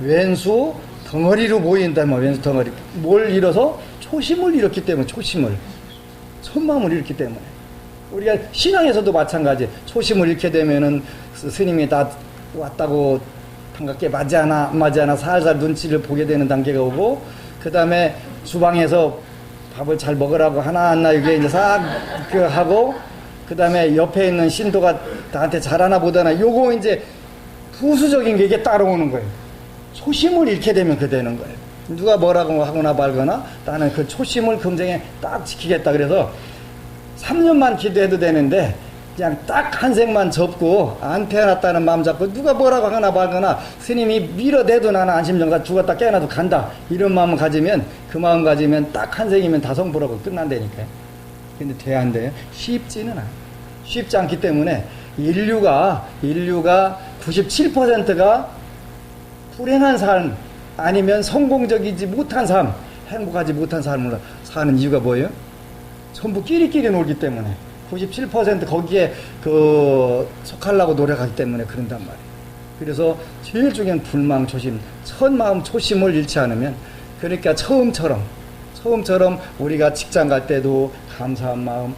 왼수 덩어리로 보인다. 왼수 덩어리. 뭘 잃어서? 초심을 잃었기 때문에. 초심을. 첫마음을 잃기 때문에. 우리가 신앙에서도 마찬가지. 초심을 잃게 되면은 스님이 다 왔다고 반갑게 맞이하나 안 맞이하나 살살 눈치를 보게 되는 단계가 오고, 그 다음에 주방에서 밥을 잘 먹으라고 하나 이게 이제 싹 하고, 그 다음에 옆에 있는 신도가 나한테 잘하나 보다나 요거 이제 부수적인 게 이게 따라오는 거예요. 초심을 잃게 되면 그 되는 거예요. 누가 뭐라고 하거나 말거나 나는 그 초심을 금정에 딱 지키겠다. 그래서 3년만 기도해도 되는데 그냥 딱 한 생만 접고 안 태어났다는 마음 잡고 누가 뭐라고 하거나 말거나 스님이 밀어내도 나는 안심정사 죽었다 깨어나도 간다. 이런 마음을 가지면, 그 마음 가지면 딱 한 생이면 다성불하고 끝난다니까요. 근데 돼야 안 돼요? 쉽지는 않아요. 쉽지 않기 때문에 인류가 97%가 불행한 삶 아니면 성공적이지 못한 삶, 행복하지 못한 삶을 사는 이유가 뭐예요? 전부 끼리끼리 놀기 때문에 97% 거기에 속하려고 노력하기 때문에 그런단 말이에요. 그래서 제일 중요한 불망 초심, 첫 마음 초심을 잃지 않으면, 그러니까 처음처럼 우리가 직장 갈 때도 감사한 마음,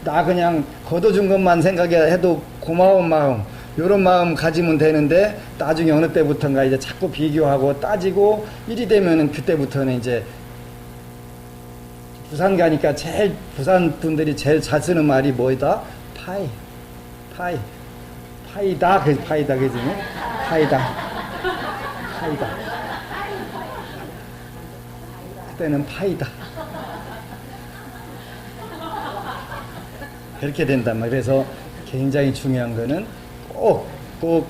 나 그냥 걷어준 것만 생각해도 고마운 마음, 요런 마음 가지면 되는데, 나중에 어느 때부터인가 이제 자꾸 비교하고 따지고 이리 되면은 그때부터는 이제 부산 가니까 부산 분들이 제일 잘 쓰는 말이 뭐이다? 파이다, 그지? 파이다. 그때는 파이다. 그렇게 된단 말이에요. 그래서 굉장히 중요한 거는 꼭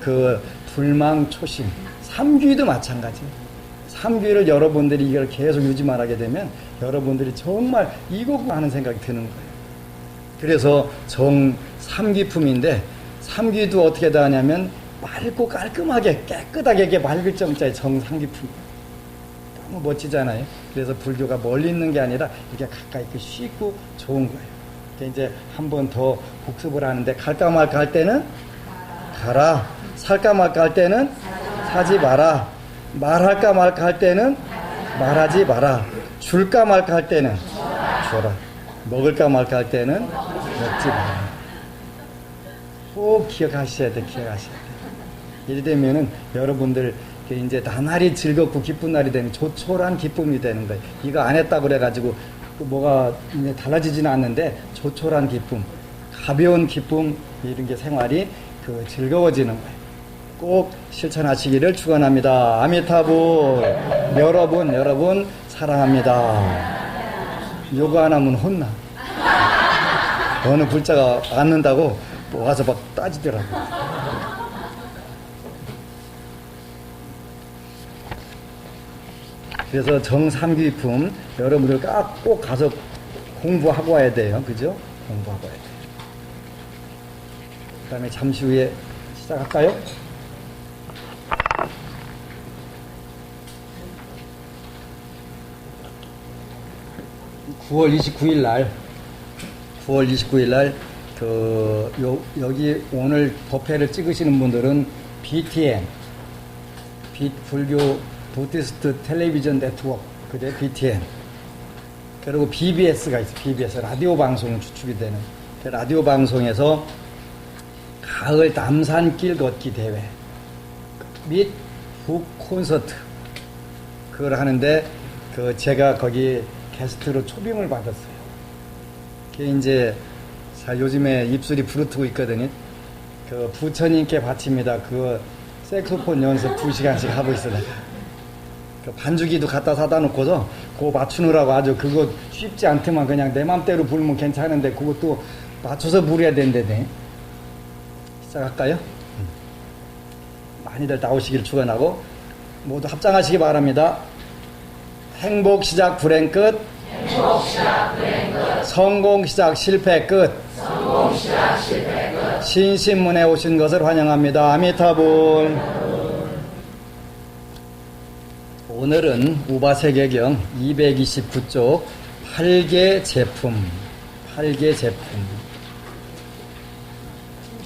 그 불망 초심, 삼귀도 마찬가지예요. 삼귀를 여러분들이 이걸 계속 유지만 하게 되면 여러분들이 정말 이거구나 하는 생각이 드는 거예요. 그래서 삼귀품인데, 삼귀도 어떻게 다 하냐면 맑고 깔끔하게 깨끗하게 이게 맑을 정자의 정삼귀품. 너무 멋지잖아요. 그래서 불교가 멀리 있는 게 아니라 이렇게 가까이 있고 쉽고 좋은 거예요. 이제 한 번 더 복습을 하는데, 갈까 말까 할 때는 가라, 살까 말까 할 때는 사지 마라, 말할까 말까 할 때는 말하지 마라. 줄까 말까 할 때는 줘라. 먹을까 말까 할 때는 먹지 마라. 꼭 기억하셔야 돼. 기억하셔야 돼. 이래 되면은 여러분들 이제 나날이 즐겁고 기쁜 날이 되면 조촐한 기쁨이 되는 거예요. 이거 안 했다고 그래가지고 뭐가 이제 달라지지는 않는데 조촐한 기쁨, 가벼운 기쁨, 이런 게 생활이 즐거워지는 거예요. 꼭 실천하시기를 축원합니다. 아미타불. 여러분 사랑합니다. 요거 안 하면 혼나. 어느 불자가 앉는다고 와서 막 따지더라고요. 그래서 정삼귀품 여러분들 꼭 가서 공부하고 와야 돼요. 그죠? 공부하고 와야 돼요. 그 다음에 잠시 후에 시작할까요? 9월 29일 날, 여기 오늘 법회를 찍으시는 분들은 BTN, 불교 부디스트 텔레비전 네트워크, 그게 BTN. 그리고 BBS가 있어요. BBS, 라디오 방송 주축이 되는. 그 라디오 방송에서 가을 남산길 걷기 대회 및 북 콘서트, 그걸 하는데, 제가 거기 게스트로 초빙을 받았어요. 그게 이제, 요즘에 입술이 부르트고 있거든요. 부처님께 바칩니다. 색소폰 연습 2시간씩 하고 있어요. 반주기도 갖다 사다 놓고서 그거 맞추느라고 아주 그거 쉽지 않더만 그냥 내 맘대로 부르면 괜찮은데 그것도 맞춰서 부려야 된대네. 시작할까요? 많이들 나오시길 축원하고 모두 합장하시기 바랍니다. 행복 시작 불행 끝. 성공 시작 실패 끝. 신신문에 오신 것을 환영합니다. 아미타불. 오늘은 우바세계경 229쪽 8개 제품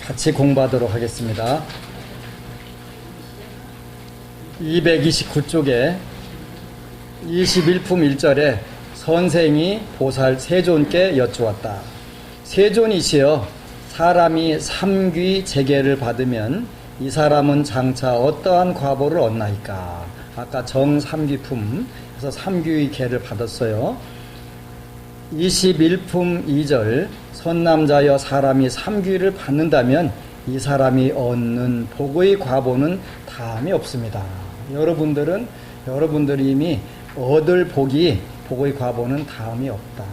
같이 공부하도록 하겠습니다. 229쪽에 21품 1절에 선생이 보살 세존께 여쭈었다. 세존이시여, 사람이 삼귀 재계를 받으면 이 사람은 장차 어떠한 과보를 얻나이까? 아까 정삼귀품 그래서 삼귀의 계를 받았어요. 21품 2절 선남자여, 사람이 삼귀를 받는다면 이 사람이 얻는 복의 과보는 다음이 없습니다. 여러분들이 이미 얻을 복의 과보는 다음이 없다.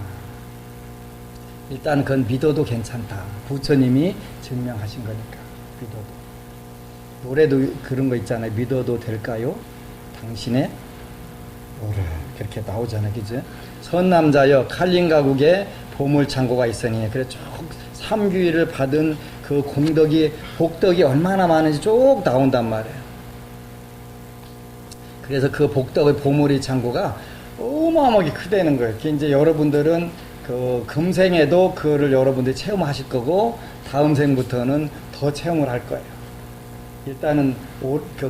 일단 그건 믿어도 괜찮다. 부처님이 증명하신 거니까 믿어도. 노래도 그런 거 있잖아요. 믿어도 될까요? 당신의 노래, 그렇게 나오잖아요. 그죠? 선남자여, 칼림가국에 보물창고가 있으니, 그래 쭉 삼귀를 받은 그 복덕이 얼마나 많은지 쭉 나온단 말이에요. 그래서 그 복덕의 보물의 창고가 어마어마하게 크다는 거예요. 이제 여러분들은 금생에도 그거를 여러분들이 체험하실 거고, 다음 생부터는 더 체험을 할 거예요. 일단은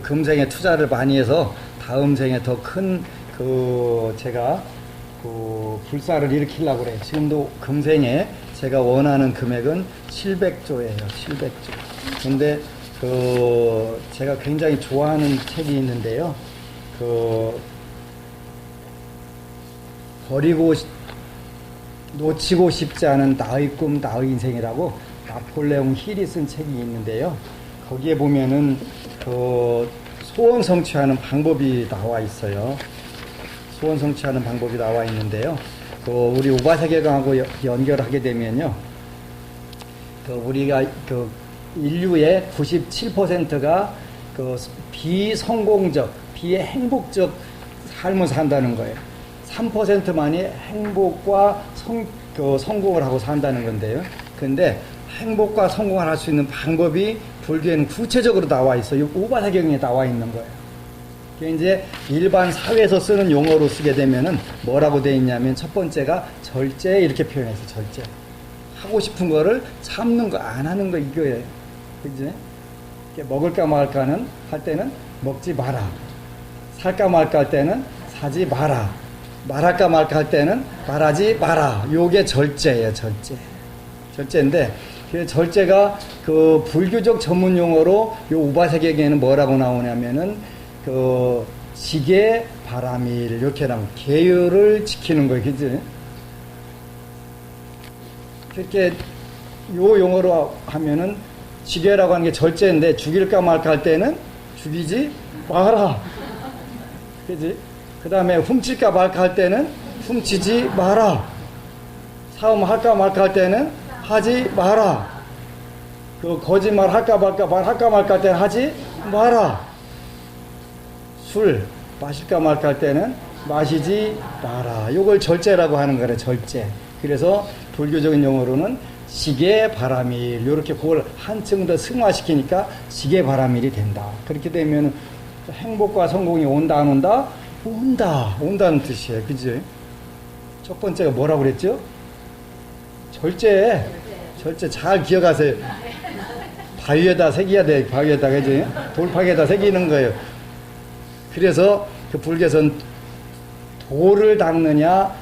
금생에 투자를 많이 해서 다음 생에 더 큰 제가 불사를 일으키려고 그래요. 지금도 금생에 제가 원하는 금액은 700조예요. 700조. 근데 제가 굉장히 좋아하는 책이 있는데요. 놓치고 싶지 않은 나의 꿈, 나의 인생이라고 나폴레옹 힐이 쓴 책이 있는데요. 거기에 보면은 소원 성취하는 방법이 나와 있어요. 소원 성취하는 방법이 나와 있는데요. 우리 우바세계강하고 연결하게 되면요. 우리가 인류의 97%가 비성공적, 비행복적 삶을 산다는 거예요. 3%만이 행복과 성공을 하고 산다는 건데요. 근데 행복과 성공을 할 수 있는 방법이 불교에는 구체적으로 나와 있어요. 우바세계경에 나와 있는 거예요. 그게 이제 일반 사회에서 쓰는 용어로 쓰게 되면은 뭐라고 되어 있냐면, 첫 번째가 절제, 이렇게 표현해서 절제. 하고 싶은 거를 참는 거, 안 하는 거, 이거예요. 그지? 먹을까 말까는 할 때는 먹지 마라. 살까 말까 할 때는 사지 마라. 말할까 말까 할 때는 말하지 마라. 요게 절제예요, 절제. 절제인데, 그 절제가 그 불교적 전문 용어로 요 우바사격에는 뭐라고 나오냐면은 그 지계 바라밀 이렇게 나오고 계율을 지키는 거예요, 그지? 그렇게 요 용어로 하면은 지계라고 하는 게 절제인데 죽일까 말까 할 때는 죽이지 마라, 그지? 그 다음에 훔칠까 말까 할 때는 훔치지 마라. 사음할까 말까 할 때는 하지 마라. 그 거짓말 할까 말까 할 때는 하지 마라. 술 마실까 말까 할 때는 마시지 마라. 요걸 절제라고 하는 거래, 절제. 그래서 불교적인 용어로는 지계바라밀, 요렇게 그걸 한층 더 승화시키니까 지계바라밀이 된다. 그렇게 되면 행복과 성공이 온다, 안 온다? 온다. 온다는 뜻이에요. 그지? 첫 번째가 뭐라고 그랬죠? 절제. 절제 잘 기억하세요. 바위에다 새겨야 돼. 바위에다, 그지? 돌팍에다 새기는 거예요. 그래서 그 불교에서는 돌을 닦느냐,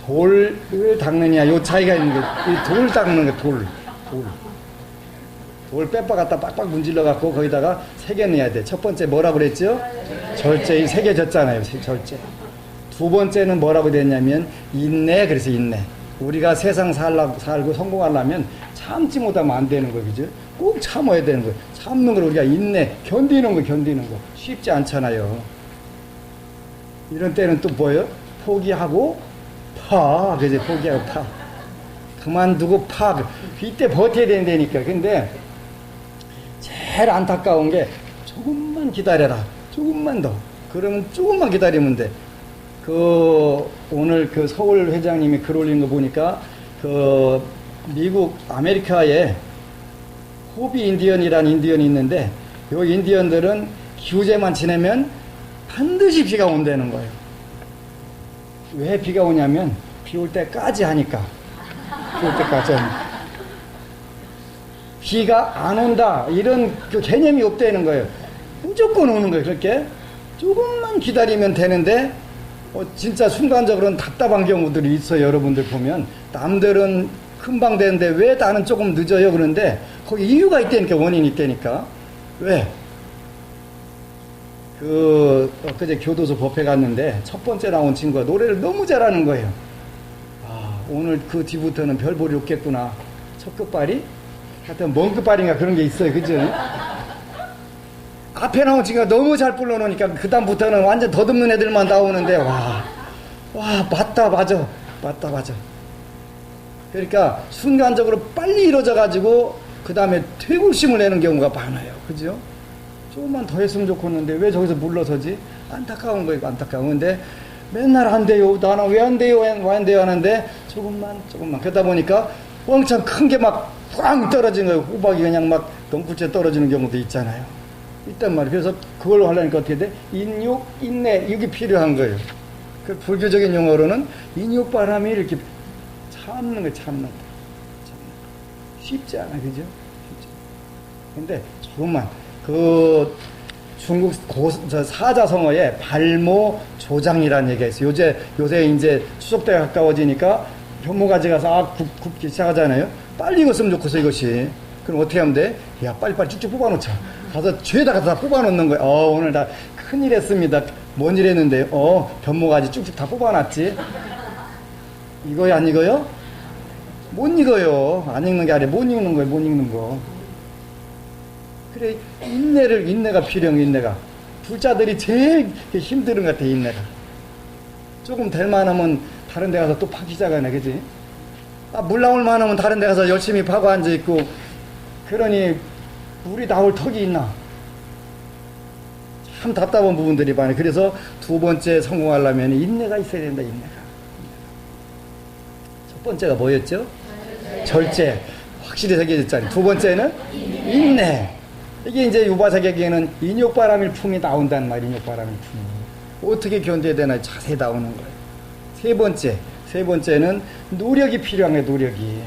돌을 닦느냐, 요 차이가 있는 거예요. 이 돌 닦는 거, 돌. 돌 빼빠 갖다 빡빡 문질러 갖고 거기다가 새겨내야 돼. 첫 번째 뭐라고 그랬죠? 절제, 새겨졌잖아요. 절제. 두 번째는 뭐라고 됐냐면 인내. 그래서 인내. 우리가 세상 살고 성공하려면 참지 못하면 안 되는 거예요. 그죠? 꼭 참아야 되는 거예요. 참는 걸 우리가 인내, 견디는 거. 쉽지 않잖아요. 이런 때는 또 뭐예요? 포기하고 파. 그죠? 포기하고 파. 그만두고 파. 이때 버텨야 된다니까. 근데 제일 안타까운 게 조금만 기다려라. 조금만 더. 그러면 조금만 기다리면 돼. 오늘 그 서울 회장님이 글 올린 거 보니까 미국 아메리카에 호비 인디언이라는 인디언이 있는데 요 인디언들은 휴재만 지내면 반드시 비가 온다는 거예요. 왜 비가 오냐면 비 올 때까지 하니까. 비 올 때까지 하니까. 비가 안 온다 이런 그 개념이 없다는 거예요. 무조건 오는 거예요. 그렇게 조금만 기다리면 되는데 진짜 순간적으로는 답답한 경우들이 있어요. 여러분들 보면 남들은 금방 되는데 왜 나는 조금 늦어요? 그런데 거기 이유가 있다니까. 원인이 있다니까. 왜? 엊그제 교도소 법회 갔는데 첫 번째 나온 친구가 노래를 너무 잘하는 거예요. 오늘 그 뒤부터는 별 볼이 없겠구나. 첫 끝발이? 하여튼 먼 끝발인가 그런 게 있어요. 그죠? 앞에 나온 친구가 너무 잘 불러놓으니까 그 다음부터는 완전 더듬는 애들만 나오는데 와 맞다 맞아. 그러니까 순간적으로 빨리 이루어져가지고 그 다음에 퇴굴심을 내는 경우가 많아요. 그죠? 조금만 더 했으면 좋겠는데 왜 저기서 물러서지? 안타까운 거예요. 안타까운데 맨날 안 돼요. 나는 왜 안 돼요? 하는데 조금만 그러다 보니까 왕창 큰 게 막 꽝 떨어진 거예요. 호박이 그냥 막 덩굴째 떨어지는 경우도 있잖아요. 있단 말이에요. 그래서 그걸로 하려니까 어떻게 돼? 인욕, 인내, 이게 필요한 거예요. 그 불교적인 용어로는 인욕바람이 이렇게 참는 거예요. 참는 거. 쉽지 않아, 그죠? 쉽지 않아. 근데 조금만, 중국 사자성어에 발모 조장이라는 얘기가 있어요. 요새 이제 추석 때가 가까워지니까 현모가지 가서 굽기 시작하잖아요. 빨리 익었으면 좋겠어, 이것이. 그럼 어떻게 하면 돼? 야, 빨리빨리 쭉쭉 뽑아놓자. 가서 죄에다가 다 뽑아놓는 거야. 오늘 다 큰일 했습니다. 뭔 일 했는데, 변모가지 쭉쭉 다 뽑아놨지. 이거요, 안 익어요? 못 익어요. 안 익는 게 아니라 못 익는 거예요, 못 익는 거. 그래, 인내가 필요한 거, 인내가. 불자들이 제일 힘든 것 같아, 인내가. 조금 될 만하면 다른 데 가서 또 파기 시작하네, 그지? 물 나올 만하면 다른 데 가서 열심히 파고 앉아있고, 그러니, 물이 나올 턱이 있나? 참 답답한 부분들이 많아요. 그래서 두 번째 성공하려면 인내가 있어야 된다, 인내가. 첫 번째가 뭐였죠? 절제. 확실히 새겨졌잖아요. 두 번째는 인내. 이게 이제 유바사격에는 인욕바람일 품이 나온단 말이에요. 인욕바람일 품이. 어떻게 견뎌야 되나 자세히 나오는 거예요. 세 번째는 노력이 필요한 거예요. 노력이.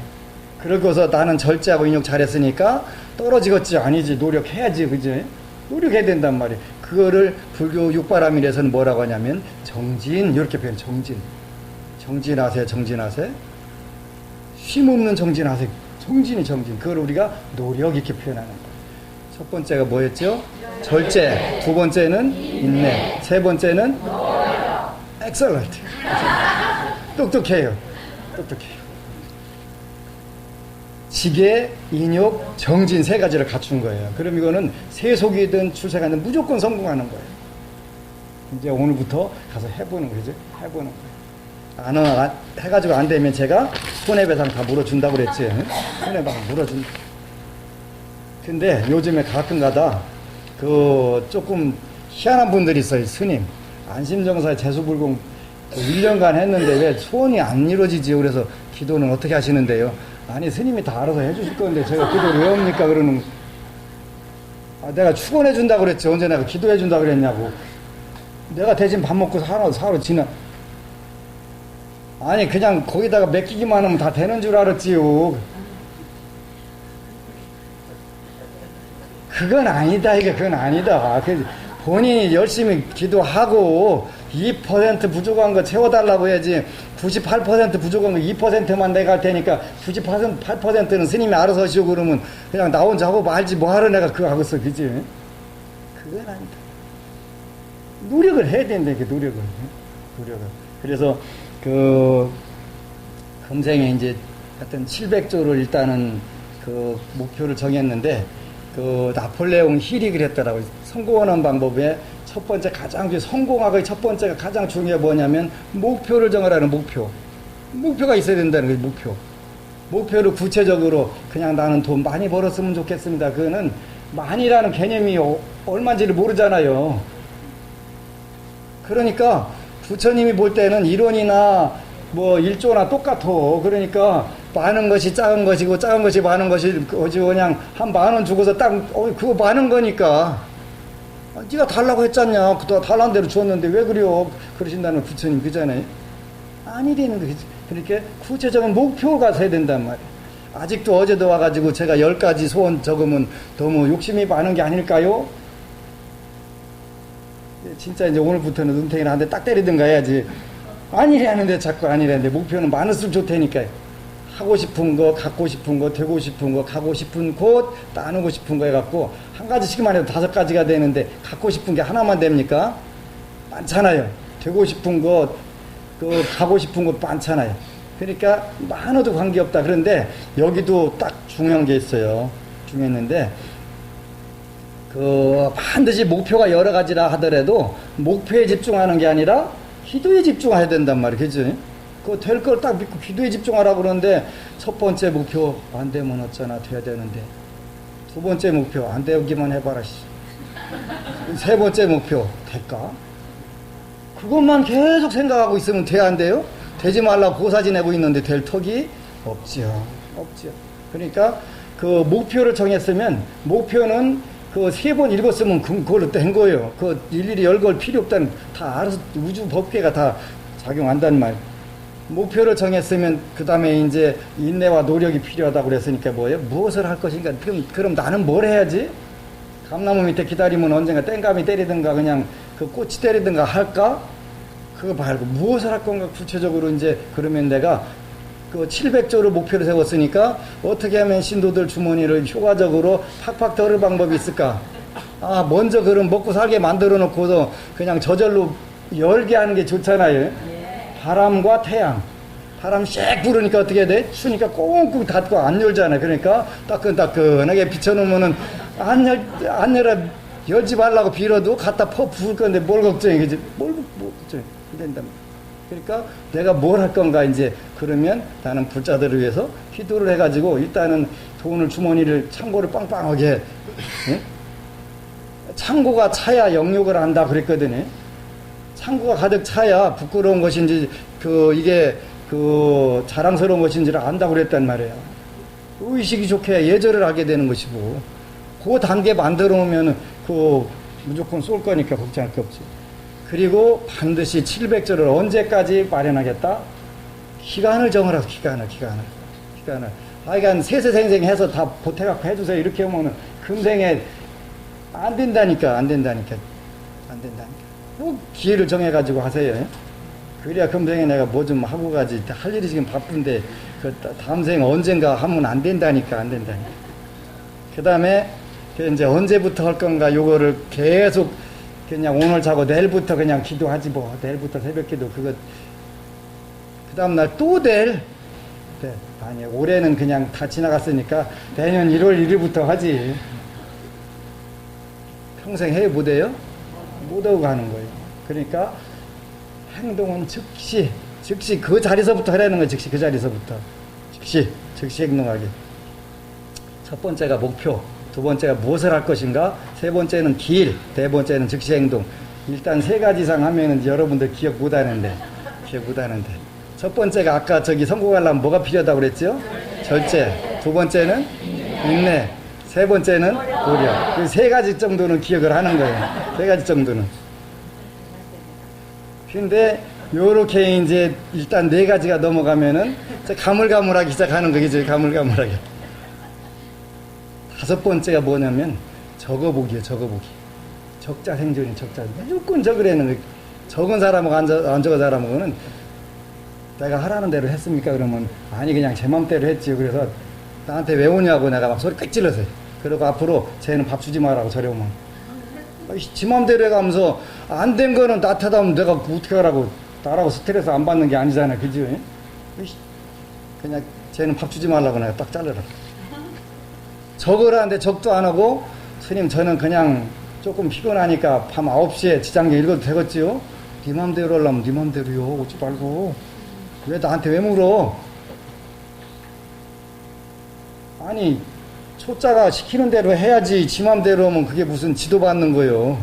그러고서 나는 절제하고 인욕 잘했으니까 떨어지겠지. 아니지. 노력해야지. 그지? 노력해야 된단 말이에요. 그거를 불교 육바라밀에서는 뭐라고 하냐면 정진, 이렇게 표현. 정진하세. 쉼없는 정진하세. 정진이 정진. 그걸 우리가 노력 이렇게 표현하는 거예요. 첫 번째가 뭐였죠? 절제. 두 번째는 인내. 세 번째는 엑셀런트. 똑똑해요. 지계, 인욕, 정진 세 가지를 갖춘 거예요. 그럼 이거는 세속이든 출세가든 무조건 성공하는 거예요. 이제 오늘부터 가서 해보는 거죠. 해가지고 안 되면 제가 손해배상 다 물어준다고 그랬지. 손해배상 물어준다. 근데 요즘에 가끔 가다 조금 희한한 분들이 있어요. 스님 안심정사에 재수불공 1년간 했는데 왜 소원이 안 이루어지지요? 그래서 기도는 어떻게 하시는데요? 아니 스님이 다 알아서 해주실 건데 제가 기도를 왜 합니까? 그러는 내가 축원해 준다고 그랬지. 언제 내가 기도해 준다고 그랬냐고. 내가 대신 밥 먹고 사러 지나. 아니 그냥 거기다가 맡기기만 하면 다 되는 줄 알았지요. 그건 아니다. 그건 아니다. 본인이 열심히 기도하고 2% 부족한 거 채워달라고 해야지. 98% 부족한 거 2%만 내가 할 테니까 98%는 스님이 알아서 하시오. 그러면 그냥 나 혼자 하고 말지 뭐하러 내가 그거 하겠어. 그지? 그건 아니다. 노력을 해야 된다. 노력을. 그래서 금생에 이제 하여튼 700조를 일단은 목표를 정했는데 나폴레옹 힐이 그랬더라고요. 성공하는 방법에 첫 번째 성공하기 첫 번째가 가장 중요한 뭐냐면 목표를 정하라는 목표가 있어야 된다는 거예요. 목표를 구체적으로 그냥 나는 돈 많이 벌었으면 좋겠습니다. 그거는 많이라는 개념이 얼마인지를 모르잖아요. 그러니까 부처님이 볼 때는 1원이나 1조나 똑같아. 그러니까 많은 것이 작은 것이고 작은 것이 많은 것이 그냥 한 10,000원 주고서 그거 많은 거니까 네가 달라고 했잖냐. 그동안 달라는 대로 주었는데 왜 그래요? 그러신다는 부처님 그잖아요. 아니라는 거지. 그러니까 구체적인 목표가 돼야 된단 말이에요. 아직도 어제도 와가지고 제가 10가지 소원 적으면 너무 욕심이 많은 게 아닐까요? 진짜 이제 오늘부터는 눈탱이를 한 대 딱 때리든가 해야지. 아니라는데 자꾸 아니라는데 목표는 많을수록 좋다니까요. 하고 싶은 거, 갖고 싶은 거, 되고 싶은 거, 가고 싶은 곳, 나누고 싶은 거 해갖고 한 가지씩만 해도 5가지가 되는데 갖고 싶은 게 하나만 됩니까? 많잖아요. 되고 싶은 것, 가고 싶은 것 많잖아요. 그러니까 많아도 관계없다. 그런데 여기도 딱 중요한 게 있어요. 중요했는데 반드시 목표가 여러 가지라 하더라도 목표에 집중하는 게 아니라 기도에 집중해야 된단 말이에요. 그죠? 그거 될 걸 딱 믿고 기도에 집중하라고 그러는데 첫 번째 목표 안 되면 어쩌나 돼야 되는데 두 번째 목표 안 되기만 해봐라. 세 번째 목표 될까? 그것만 계속 생각하고 있으면 돼 안 돼요? 되지 말라고 고사 지내고 있는데 될 턱이 없지요. 그러니까 목표를 정했으면 목표는 3번 읽었으면 그걸로 된 거예요. 일일이 열걸 필요 없다는 다 알아서 우주 법계가 다 작용한다는 말. 목표를 정했으면 그 다음에 이제 인내와 노력이 필요하다고 그랬으니까 뭐예요? 무엇을 할 것인가? 그럼 나는 뭘 해야지? 감나무 밑에 기다리면 언젠가 땡감이 때리든가 그냥 꽃이 때리든가 할까? 그거 말고 무엇을 할 건가 구체적으로 이제 그러면 내가 700조를 목표로 세웠으니까 어떻게 하면 신도들 주머니를 효과적으로 팍팍 덜을 방법이 있을까? 먼저 그럼 먹고 살게 만들어 놓고서 그냥 저절로 열게 하는 게 좋잖아요. 바람과 태양. 바람 씩 부르니까 어떻게 돼? 추니까 꽁꽁 닫고 안 열잖아요. 그러니까 따끈따끈하게 비춰놓으면은 안 열지 말라고 빌어도 갖다 부을 건데 뭘 걱정해. 그지? 뭘 걱정해. 된다. 그러니까 내가 뭘 할 건가 이제 그러면 나는 불자들을 위해서 기도를 해가지고 일단은 돈을 주머니를 창고를 빵빵하게 예? 창고가 차야 영욕을 한다 그랬거든요. 창고가 가득 차야 부끄러운 것인지 이게 자랑스러운 것인지를 안다고 그랬단 말이에요. 의식이 좋게 예절을 하게 되는 것이고 그 단계 만들어 놓으면 무조건 쏠 거니까 걱정할 게 없지. 그리고 반드시 700조를 언제까지 마련하겠다? 기간을 정하라. 기간을. 하여간 세세생생 해서 다 보태갖고 해주세요. 이렇게 하면은 금생에 안 된다니까, 안 된다니까, 안 된다니까. 꼭 기회를 정해가지고 하세요. 그래야 금생에 내가 뭐 좀 하고 가지. 할 일이 지금 바쁜데, 그 다음 생 언젠가 하면 안 된다니까, 안 된다니까. 그 다음에, 이제 언제부터 할 건가, 요거를 계속 그냥 오늘 자고 내일부터 그냥 기도하지 뭐. 내일부터 새벽 기도, 그거. 그 다음날 또 내일. 네, 아니, 올해는 그냥 다 지나갔으니까 내년 1월 1일부터 하지. 평생 해 못해요? 못하고 가는 거예요. 그러니까 행동은 즉시 그 자리서부터 하라는 거예요. 즉시 그 자리서부터. 즉시 행동하기. 첫 번째가 목표, 두 번째가 무엇을 할 것인가, 세 번째는 길, 네 번째는 즉시 행동. 일단 세 가지 이상 하면은 여러분들 기억 못 하는데. 첫 번째가 아까 성공하려면 뭐가 필요하다고 그랬죠? 절제. 두 번째는 인내. 세 번째는 고려. 세 가지 정도는 기억을 하는 거예요. 세 가지 정도는. 근데 요렇게 이제 일단 네 가지가 넘어가면은 가물가물하기 시작하는 거겠죠. 가물가물하게. 다섯 번째가 뭐냐면 적어보기예요. 적어보기. 적자생존이 적자. 무조건 적으라는 거예요. 적은 사람하고 안 적은 사람하고는 내가 하라는 대로 했습니까? 그러면 아니 그냥 제 맘대로 했지요. 그래서 나한테 왜 오냐고 내가 막 소리 꽥 질렀어요. 그리고 앞으로 쟤는 밥 주지 마라고 저래 오면 지 맘대로 해가면서 안 된 거는 나타나면 내가 어떻게 하라고. 나라고 스트레스 안 받는 게 아니잖아요. 그지? 그냥 쟤는 밥 주지 말라고 내가 딱 잘라라. 적으라는데 적도 안 하고 스님 저는 그냥 조금 피곤하니까 밤 9시에 지장경 읽어도 되겠지요? 네 맘대로 하려면 네 맘대로요. 오지 말고 왜 나한테 왜 물어? 아니 초짜가 시키는 대로 해야지. 지 맘대로 하면 그게 무슨 지도받는 거요.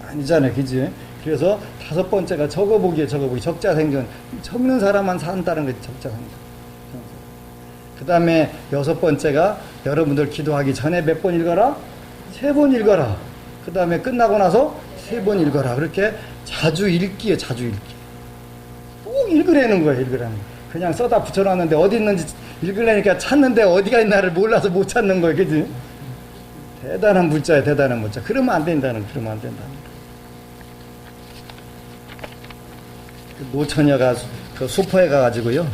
아니잖아요. 그지? 그래서 다섯 번째가 적어보기에 적어보기. 적자생존. 적는 사람만 산다는 거지. 적자생존. 그 다음에 여섯 번째가 여러분들 기도하기 전에 몇 번 읽어라? 3번 읽어라. 그 다음에 끝나고 나서 3번 읽어라. 그렇게 자주 읽기에 자주 읽기. 꼭 읽으라는 거예요. 읽으라는 거. 그냥 써다 붙여놨는데 어디 있는지 읽으려니까 찾는데 어디가 있나를 몰라서 못 찾는 거예요. 그지? 대단한 물자야. 대단한 물자. 그러면 안 된다는 그러면 안 된다는 그 노처녀가 그 슈퍼에 가가지고요.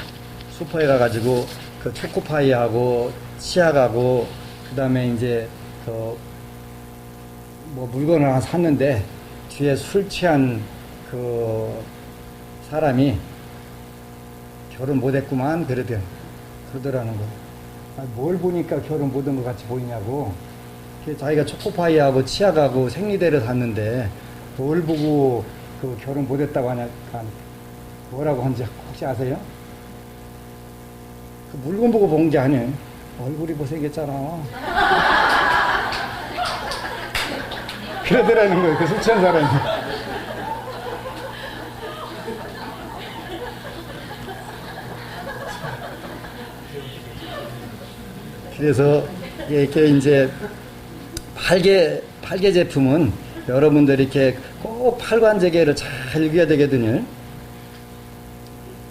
슈퍼에 가가지고 그 초코파이하고 치약하고 그 다음에 이제 그 뭐 물건을 하나 샀는데 뒤에 술 취한 그 사람이 결혼 못했구만 그러더라는 거예요. 아니, 뭘 보니까 결혼 못한 것 같이 보이냐고. 자기가 초코파이하고 치약하고 생리대를 샀는데 뭘 보고 그 결혼 못했다고 하냐. 뭐라고 하는지 혹시 아세요? 그 물건 보고 본 게 아니에요. 얼굴이 못생겼잖아. 그러더라는 거예요. 그 술 취한 사람이. 그래서 이렇게 이제 팔개 제품은 여러분들이 이렇게 꼭 팔관제계를 잘 읽어야 되거든요.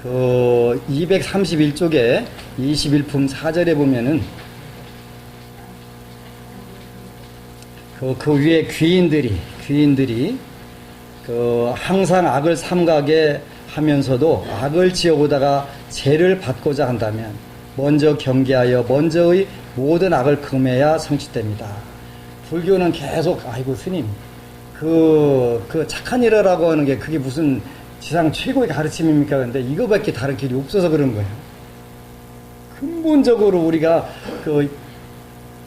그 231쪽에 21품 4절에 보면은 그 위에 귀인들이 그 항상 악을 삼가게 하면서도 악을 지어보다가 죄를 받고자 한다면 먼저 경계하여 먼저의 모든 악을 금해야 성취됩니다. 불교는 계속 아이고 스님 그 착한 일이라고 하는 게 그게 무슨 지상 최고의 가르침입니까? 근데 이거밖에 다른 길이 없어서 그런 거예요. 근본적으로 우리가 그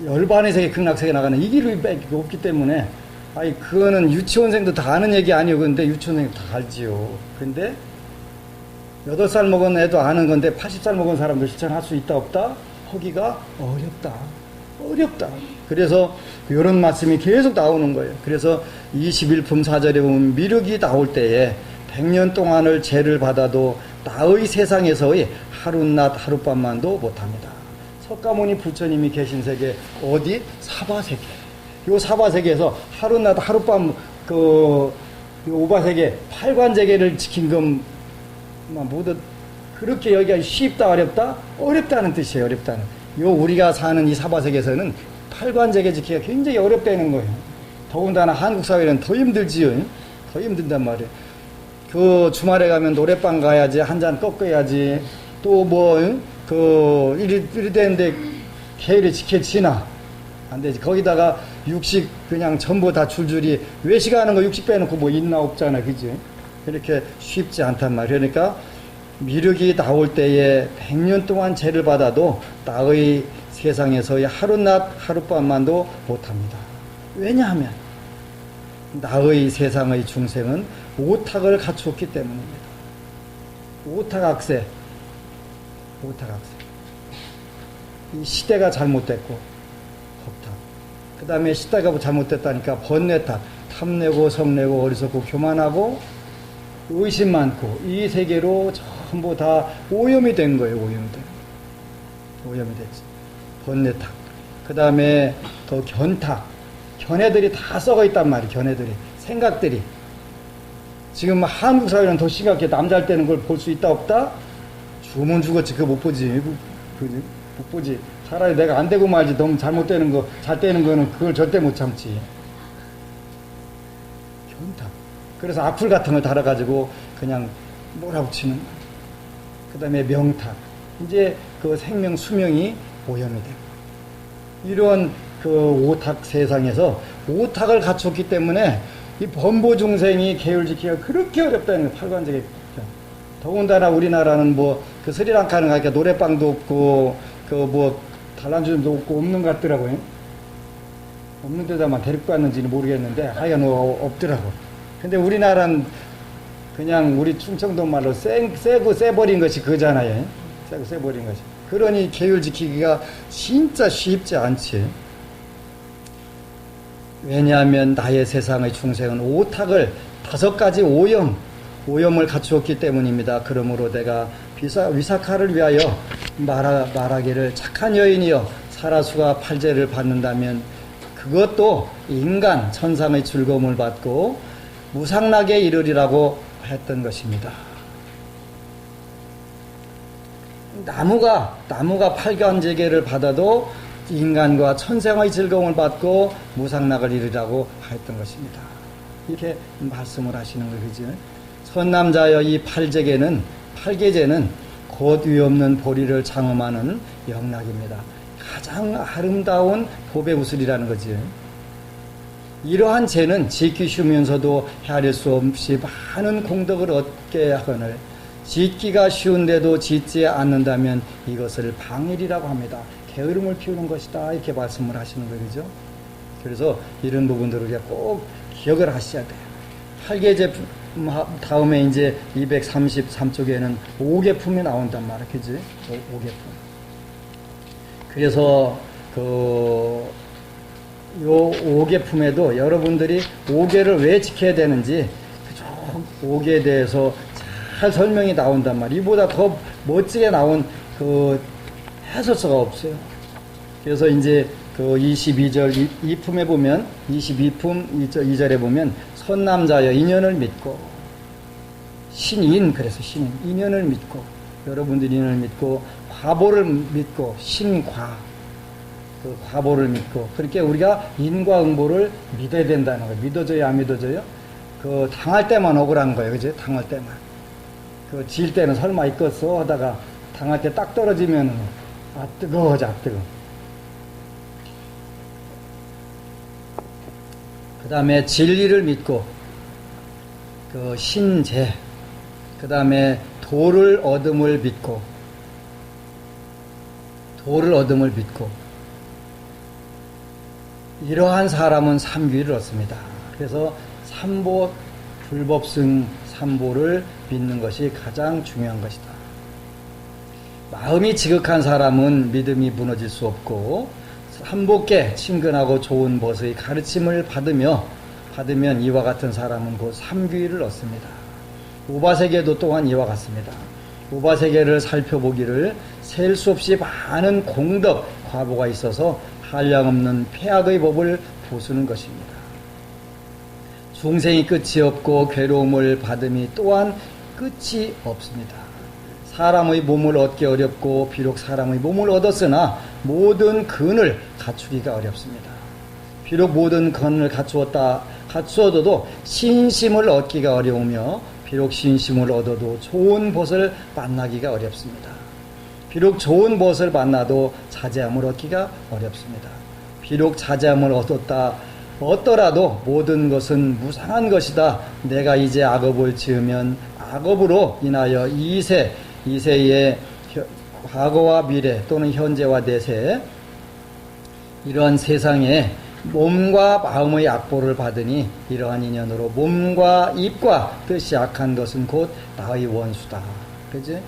열반의 극락세계 나가는 이 길이 없기 때문에 아니 그거는 유치원생도 다 아는 얘기 아니에요. 근데 유치원생도 다 알지요. 근데 8살 먹은 애도 아는 건데 80살 먹은 사람도 실천할 수 있다 없다? 하기가 어렵다. 그래서 이런 말씀이 계속 나오는 거예요. 그래서 21품 4절에 보면 미륵이 나올 때에 100년 동안을 죄를 받아도 나의 세상에서의 하룻낮 하룻밤만도 못합니다. 석가모니 부처님이 계신 세계 어디? 사바세계. 요 사바세계에서 하룻낮 하룻밤 그 오바세계 8관제계를 지킨 건 모두 그렇게 여기가 쉽다 어렵다? 어렵다는 뜻이에요. 어렵다는. 요 우리가 사는 이 사바세계에서는 8관제계 지키기가 굉장히 어렵다는 거예요. 더군다나 한국 사회는 더 힘들지요. 더 힘든단 말이에요. 그 주말에 가면 노래방 가야지, 한 잔 꺾어야지, 또 뭐, 이리 되는데 계율이 지켜지나? 안 되지. 거기다가 육식 그냥 전부 다 줄줄이 외식하는 거 육식 빼놓고 뭐 있나 없잖아. 그지? 그렇게 쉽지 않단 말이에요. 그러니까 미륵이 나올 때에 100년 동안 죄를 받아도 나의 세상에서의 하루낮 하룻밤만도 못합니다. 왜냐하면 나의 세상의 중생은 오탁을 갖추었기 때문입니다. 오탁악세. 이 시대가 잘못됐고 법탁. 그 다음에 시대가 잘못됐다니까 번뇌탁. 탐내고 성내고 어리석고 교만하고 의심 많고 이 세계로 전부 다 오염이 된 거예요. 오염이 됐지. 번뇌탁. 그 다음에 더 견탁. 견해들이 다 썩어 있단 말이에요. 견해들이. 생각들이. 지금 한국 사회는 더 심각해. 남잘 때는 걸 볼 수 있다 없다? 죽으면 죽었지. 그거 못 보지. 못 보지. 차라리 내가 안 되고 말지. 너무 잘못되는 거, 잘 되는 거는 그걸 절대 못 참지. 견탁. 그래서 악플 같은 걸 달아가지고 그냥 몰아붙이는. 그 다음에 명탁. 이제 그 생명 수명이 오염이 되고. 이런 그 오탁 세상에서 오탁을 갖췄기 때문에 이 범보 중생이 계율 지키기가 그렇게 어렵다는 거예요. 팔관적에. 더군다나 우리나라는 뭐 그 스리랑카는 가니까 노래방도 없고 그 뭐 단란주점도 없고 없는 것 같더라고요. 없는 데다만 데리고 갔는지는 모르겠는데 하여간 없더라고. 근데 우리나라는 그냥 우리 충청도 말로 세고 세버린 것이 그잖아요. 세고 세버린 것이. 그러니 계율 지키기가 진짜 쉽지 않지. 왜냐하면 나의 세상의 중생은 오탁을 5가지 오염을 갖추었기 때문입니다. 그러므로 내가 위사카를 위하여 말하기를 착한 여인이여 사라수가 팔제를 받는다면 그것도 인간 천상의 즐거움을 받고 무상락에 이르리라고 했던 것입니다. 나무가 팔관제계를 받아도 인간과 천생의 즐거움을 받고 무상락을 이르라고 했던 것입니다. 이렇게 말씀을 하시는 거죠. 선남자여 이 팔계제는 곧 위없는 보리를 장엄하는 영락입니다. 가장 아름다운 법의 우슬이라는 거지. 이러한 죄는 지키 쉬우면서도 헤아릴 수 없이 많은 공덕을 얻게 하거늘 짓기가 쉬운데도 짓지 않는다면 이것을 방일이라고 합니다. 게으름을 피우는 것이다. 이렇게 말씀을 하시는 거죠. 그래서 이런 부분들을 우리가 꼭 기억을 하셔야 돼요. 팔계제 다음에 이제 233쪽에는 5계품이 나온단 말이야. 그지? 5계품. 그래서 요 5계품에도 여러분들이 5계를 왜 지켜야 되는지 그 5계에 대해서 잘 설명이 나온단 말이야. 이보다 더 멋지게 나온 그 해설서가 없어요. 그래서 이제 그 22절 2품에 보면 22품 2절에 보면 선남자여 인연을 믿고 그래서 신인 인연을 믿고 여러분들이 인연을 믿고 과보를 믿고 신과 그 과보를 믿고 그렇게 우리가 인과 응보를 믿어야 된다는 거예요. 믿어져요 안 믿어져요? 그 당할 때만 억울한 거예요. 그죠? 당할 때만. 그 질 때는 설마 있겠어 하다가 당할 때 딱 떨어지면 뜨거워. 그 다음에 진리를 믿고 그 신제 그 다음에 도를 얻음을 믿고 이러한 사람은 삼귀를 얻습니다. 그래서 삼보 불법승 삼보를 믿는 것이 가장 중요한 것이다. 마음이 지극한 사람은 믿음이 무너질 수 없고 삼보께 친근하고 좋은 벗의 가르침을 받으면 이와 같은 사람은 곧 삼귀를 얻습니다. 우바세계도 또한 이와 같습니다. 우바세계를 살펴보기를 셀 수 없이 많은 공덕, 과보가 있어서 한량없는 폐악의 법을 부수는 것입니다. 중생이 끝이 없고 괴로움을 받음이 또한 끝이 없습니다. 사람의 몸을 얻기 어렵고 비록 사람의 몸을 얻었으나 모든 근을 갖추기가 어렵습니다. 비록 모든 권을 갖추어도 신심을 얻기가 어려우며 비록 신심을 얻어도 좋은 벗을 만나기가 어렵습니다. 비록 좋은 벗을 만나도 자제함을 얻기가 어렵습니다. 비록 자제함을 얻더라도 모든 것은 무상한 것이다. 내가 이제 악업을 지으면 악업으로 인하여 이세의 과거와 미래 또는 현재와 내세 이러한 세상에 몸과 마음의 악보를 받으니 이러한 인연으로 몸과 입과 뜻이 악한 것은 곧 나의 원수다. 그지?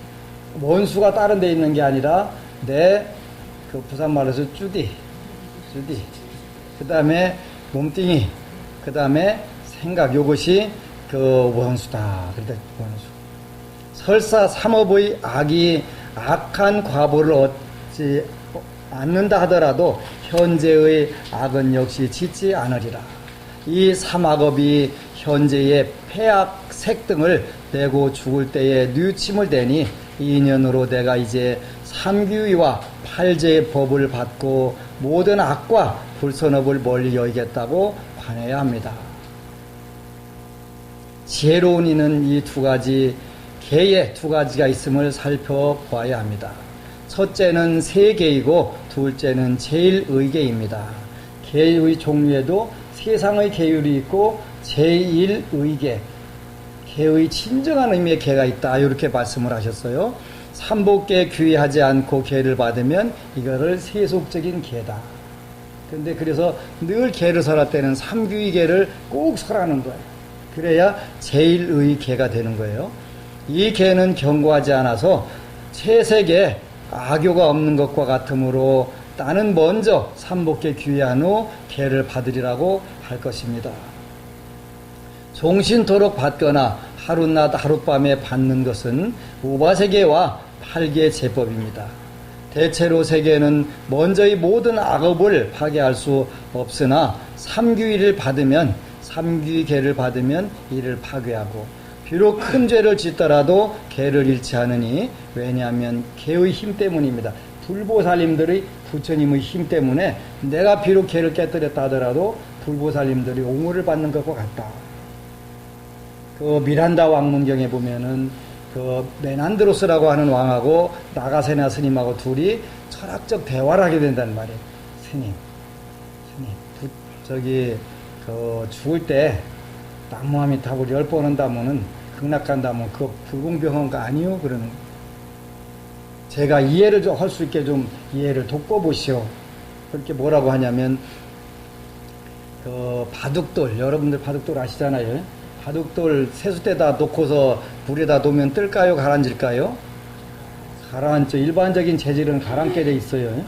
원수가 다른 데 있는 게 아니라 그 부산말로서 쭈디 그 다음에 몸뚱이 그 다음에 생각 요것이 그 원수다. 그러니까 원수. 설사 삼업의 악한 과보를 얻지 않는다 하더라도 현재의 악은 역시 짓지 않으리라. 이 삼악업이 현재의 폐악 색등을 내고 죽을 때에 뉘침을 대니 이 인연으로 내가 이제 삼규의와 팔제의 법을 받고 모든 악과 불선업을 멀리 여기겠다고 관해야 합니다. 지혜로운 이는 이 두 가지 계의 두 가지가 있음을 살펴보아야 합니다. 첫째는 세계이고 둘째는 제일의계입니다. 계의 종류에도 세상의 계율이 있고 제일의계, 계의 진정한 의미의 계가 있다. 이렇게 말씀을 하셨어요. 삼복계 귀하지 않고 계를 받으면 이거를 세속적인 계다. 근데 그래서 늘 계를 설할 때는 삼규의 계를 꼭 설하는 거예요. 그래야 제일의 계가 되는 거예요. 이 계는 견고하지 않아서 채색에 악교가 없는 것과 같으므로 나는 먼저 삼복계 귀한 후 계를 받으리라고 할 것입니다. 종신토록 받거나 하룻낮 하룻밤에 받는 것은 우바세계와 팔계 제법입니다. 대체로 세계는 먼저 이 모든 악업을 파괴할 수 없으나 삼규의를 받으면 삼규의 계를 받으면 이를 파괴하고 비록 큰 죄를 짓더라도 계를 잃지 않으니 왜냐하면 계의 힘 때문입니다. 불보살님들의 부처님의 힘 때문에 내가 비록 계를 깨뜨렸다 하더라도 불보살님들이 옹호를 받는 것과 같다. 그 미란다 왕문경에 보면은 그 메난드로스라고 하는 왕하고 나가세나 스님하고 둘이 철학적 대화를 하게 된다는 말이에요. 스님, 그 죽을 때 나무아미타불 10번 한다면은 극락간다면 그거 불공평한 거 아니요? 그러는 제가 이해를 좀 할 수 있게 좀 이해를 돕고보시오. 그렇게 뭐라고 하냐면 그 바둑돌, 여러분들 바둑돌 아시잖아요. 바둑돌 세숫대다 놓고서 물에다 놓으면 뜰까요? 가라앉을까요? 가라앉죠. 일반적인 재질은 가라앉게 돼 있어요.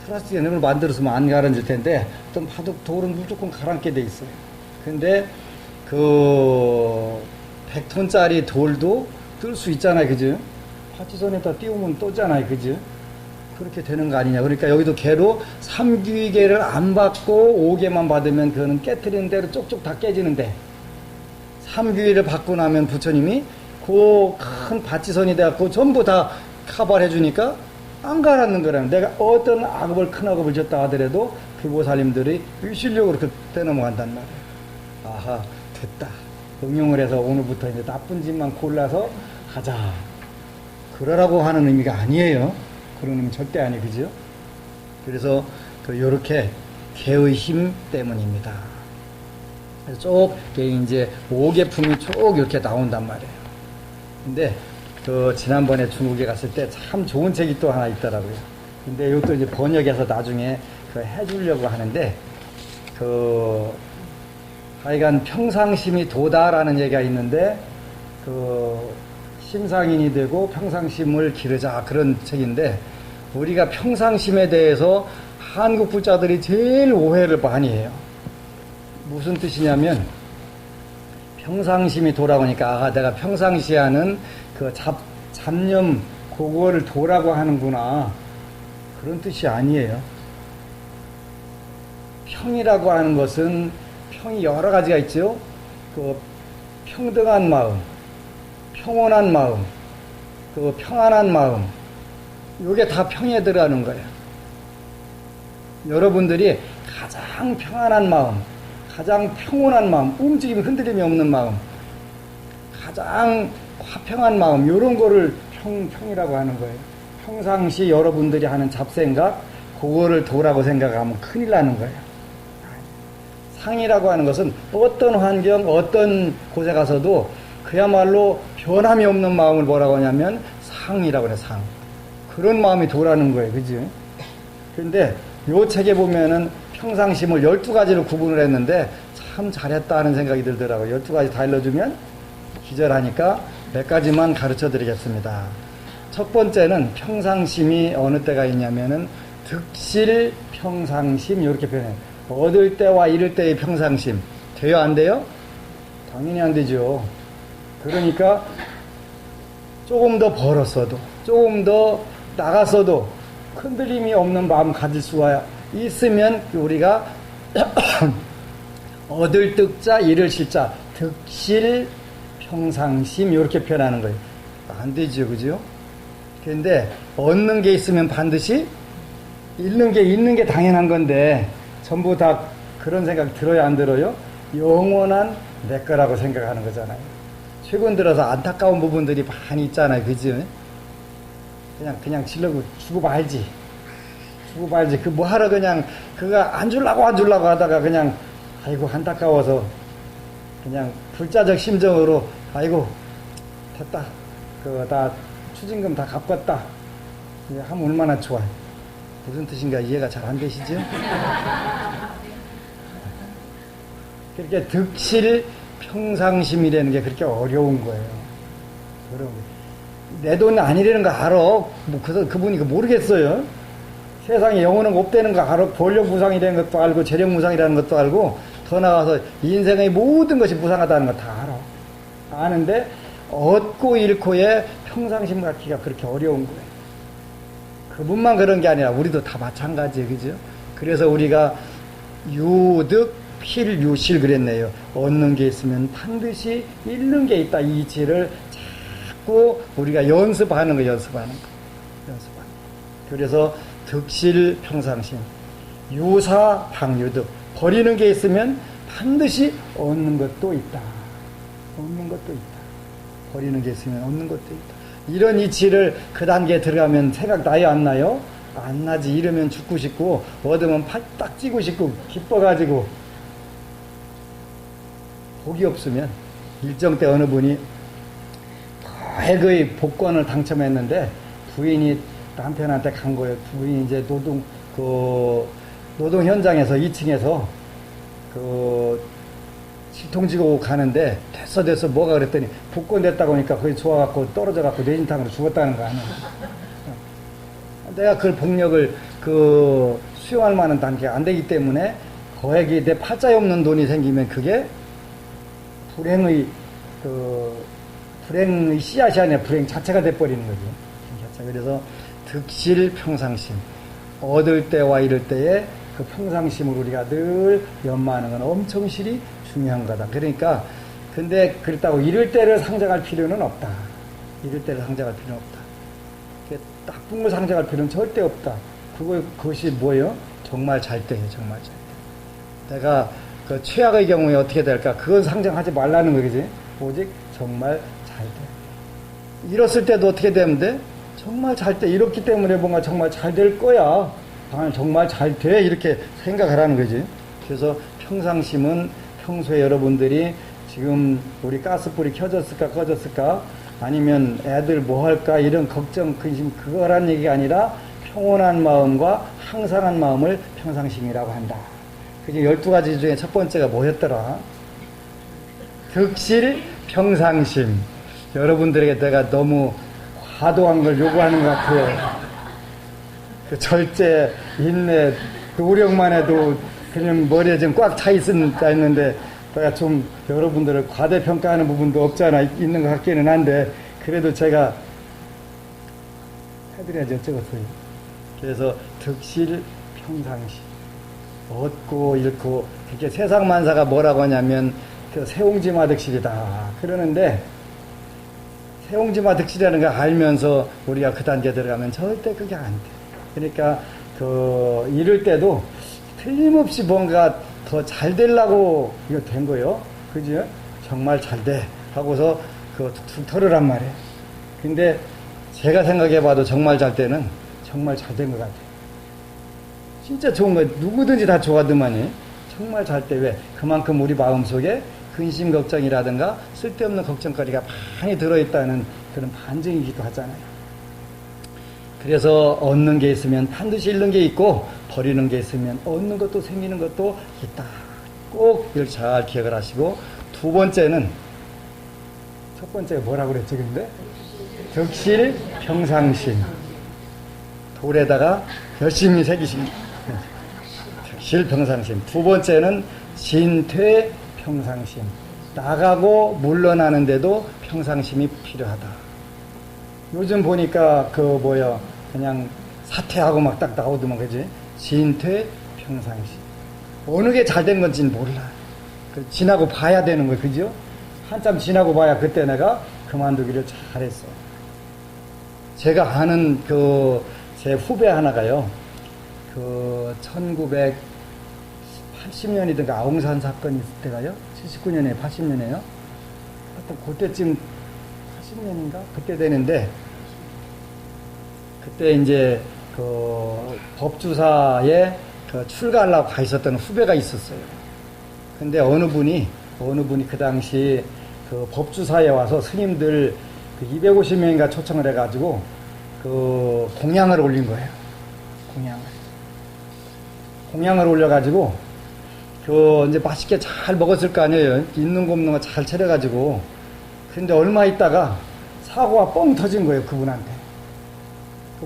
플라스틱 을 만들었으면 안 가라앉을 텐데 어떤 바둑돌은 무조건 가라앉게 돼 있어요. 근데 그 100톤짜리 돌도 뜰 수 있잖아요. 그죠? 파티선에다 띄우면 떠잖아요. 그죠? 그렇게 되는 거 아니냐. 그러니까 여기도 개로 삼귀개를 안 받고 5개만 받으면 그거는 깨트리는 대로 쪽쪽 다 깨지는데 삼귀를 받고 나면 부처님이 그 큰 바치선이 돼갖고 전부 다 커버를 해주니까 안 가라앉는 거라는. 내가 어떤 악업을 큰 악업을 졌다 하더라도 불보살님들이 일실력으로 그때 넘어간단 말이에요. 아하, 됐다. 응용을 해서 오늘부터 이제 나쁜 짓만 골라서 가자. 그러라고 하는 의미가 아니에요. 그런 의미 절대 아니에요. 그죠? 그래서 요렇게 개의 힘 때문입니다. 쭉 이제 5계품이 쭉 이렇게 나온단 말이에요. 근데 지난번에 중국에 갔을 때 참 좋은 책이 또 하나 있더라고요. 근데 이것도 이제 번역해서 나중에 해주려고 하는데 하여간 평상심이 도다라는 얘기가 있는데 심상인이 되고 평상심을 기르자 그런 책인데 우리가 평상심에 대해서 한국 부자들이 제일 오해를 많이 해요. 무슨 뜻이냐면 평상심이 도라고니까 내가 평상시하는 잡념 그거를 도라고 하는구나 그런 뜻이 아니에요. 평이라고 하는 것은 평이 여러 가지가 있죠. 평등한 마음, 평온한 마음, 평안한 마음, 이게 다 평에 들어가는 거예요. 여러분들이 가장 평안한 마음, 가장 평온한 마음, 움직임, 흔들림이 없는 마음, 가장 화평한 마음, 이런 거를 평이라고 하는 거예요. 평상시 여러분들이 하는 잡생각, 그거를 도라고 생각하면 큰일 나는 거예요. 상이라고 하는 것은 어떤 환경, 어떤 곳에 가서도 그야말로 변함이 없는 마음을 뭐라고 하냐면 상이라고 그래, 상. 그런 마음이 도라는 거예요. 그죠? 그런데 요 책에 보면은 평상심을 12가지로 구분을 했는데 참 잘했다 하는 생각이 들더라고요. 12가지 다 일러주면 기절하니까 몇 가지만 가르쳐 드리겠습니다. 첫 번째는 평상심이 어느 때가 있냐면은 득실 평상심, 이렇게 표현해요. 얻을 때와 잃을 때의 평상심. 돼요, 안 돼요? 당연히 안 되죠. 그러니까 조금 더 벌었어도, 조금 더 나갔어도 흔들림이 없는 마음 가질 수가 있으면 우리가 얻을 득자, 잃을 실자, 득실 평상심, 이렇게 표현하는 거예요. 안 되죠, 그죠? 그런데 얻는 게 있으면 반드시 잃는 게 있는 게 당연한 건데 전부 다 그런 생각 들어요, 안 들어요? 영원한 내 거라고 생각하는 거잖아요. 최근 들어서 안타까운 부분들이 많이 있잖아요, 그죠? 그냥 질러고 주고 말지. 주고 말지. 그 뭐 하러 그냥 그거 안 주려고 하다가 그냥 아이고 안타까워서 그냥 불자적 심정으로 아이고 됐다. 그거 다 추징금 다 갚았다. 하면 얼마나 좋아요. 무슨 뜻인가 이해가 잘 안 되시죠? 그렇게 득실 평상심이라는 게 그렇게 어려운 거예요. 어려운 거예요. 내 돈 아니라는 거 알아. 뭐 그분이 모르겠어요. 세상에 영원한 거 없다는 거 알아. 권력 무상이라는 것도 알고 재력 무상이라는 것도 알고 더 나아가서 인생의 모든 것이 무상하다는 거 다 알아. 아는데 얻고 잃고의 평상심 갖기가 그렇게 어려운 거예요. 그분만 그런 게 아니라 우리도 다 마찬가지예요. 그죠? 그래서 우리가 유득 필유실 그랬네요. 얻는 게 있으면 반드시 잃는 게 있다. 이 이치를 자꾸 우리가 연습하는 거. 그래서 득실 평상심, 유사 방유득. 버리는 게 있으면 반드시 얻는 것도 있다. 버리는 게 있으면 얻는 것도 있다. 이런 이치를 그 단계에 들어가면 생각나요, 안 나요? 안 나지. 이러면 죽고 싶고 얻으면 팔딱 찌고 싶고 기뻐가지고 복이 없으면 일정 때 어느 분이 거의 복권을 당첨했는데 부인이 남편한테 간 거예요. 부인이 이제 노동 현장에서 2층에서 실통지고 가는데 됐어 뭐가 그랬더니 복권 됐다고 하니까 거기 좋아갖고 떨어져갖고 뇌진탕으로 죽었다는 거 아니에요. 내가 그 복력을 수용할 만한 단계가 안 되기 때문에 거액이 내 팔자에 없는 돈이 생기면 그게 불행의 씨앗이 아니라 불행 자체가 돼버리는 거죠. 그래서 득실 평상심, 얻을 때와 잃을 때에 그 평상심을 우리가 늘 연마하는 건 엄청 실이 중요한 거다. 그러니까 근데 그렇다고 잃을 때를 상정할 필요는 없다. 나쁜 걸 상정할 필요는 절대 없다. 그것이 뭐예요? 정말 잘 때예요. 정말 잘 때. 내가 그 최악의 경우에 어떻게 될까? 그건 상정하지 말라는 거지. 오직 정말 잘 때. 잃었을 때도 어떻게 되면 돼? 정말 잘 때. 잃었기 때문에 뭔가 정말 잘 될 거야. 정말 잘 돼. 이렇게 생각하라는 거지. 그래서 평상심은 평소에 여러분들이 지금 우리 가스불이 켜졌을까 꺼졌을까 아니면 애들 뭐 할까 이런 걱정 근심 그거란 얘기가 아니라 평온한 마음과 항상한 마음을 평상심이라고 한다. 그게 12가지 중에 첫 번째가 뭐였더라? 득실 평상심. 여러분들에게 내가 너무 과도한 걸 요구하는 것 같아요. 그 절제, 인내, 노력만 해도 그냥 머리에 좀 꽉 차 있는데 내가 좀 여러분들을 과대평가하는 부분도 없잖아. 있는 것 같기는 한데 그래도 제가 해드려야지 어쩌겠어요. 그래서 득실 평상심, 얻고 잃고 그게 세상만사가 뭐라고 하냐면 그 세옹지마 득실이다 그러는데 세옹지마 득실이라는 걸 알면서 우리가 그 단계에 들어가면 절대 그게 안 돼. 그러니까 잃을 때도 틀림없이 뭔가 더 잘 되려고 이거 된 거예요. 그죠? 정말 잘 돼. 하고서 그거 툭툭 털으란 말이에요. 근데 제가 생각해 봐도 정말 잘 때는 정말 잘 된 것 같아요. 진짜 좋은 거예요. 누구든지 다 좋아하더만요. 정말 잘 때 왜? 그만큼 우리 마음속에 근심 걱정이라든가 쓸데없는 걱정거리가 많이 들어있다는 그런 반증이기도 하잖아요. 그래서 얻는 게 있으면 반드시 잃는 게 있고 버리는 게 있으면 얻는 것도 생기는 것도 있다. 꼭 이걸 잘 기억을 하시고 두 번째는 첫 번째가 뭐라고 그랬죠? 근데 덕실 평상심 돌에다가 열심히 새기신 덕실 평상심. 두 번째는 진퇴 평상심. 나가고 물러나는데도 평상심이 필요하다. 요즘 보니까 그냥 사퇴하고 막 딱 나오더만 그지? 진퇴 평상심. 어느 게 잘 된 건지는 몰라. 지나고 봐야 되는 거예요. 그죠? 한참 지나고 봐야 그때 내가 그만두기를 잘했어. 제가 아는 제 후배 하나가요. 1980년이든가 아웅산 사건이 있을 때가요. 79년에 80년에요. 하여튼 그때쯤 80년인가? 그때 되는데 그때 이제 법주사에 출가하려고 가 있었던 후배가 있었어요. 근데 어느 분이 그 당시 법주사에 와서 스님들 250명인가 초청을 해가지고 공양을 올린 거예요. 공양을 올려가지고 이제 맛있게 잘 먹었을 거 아니에요. 있는 거 없는 거 잘 차려가지고. 근데 얼마 있다가 사고가 뻥 터진 거예요. 그분한테.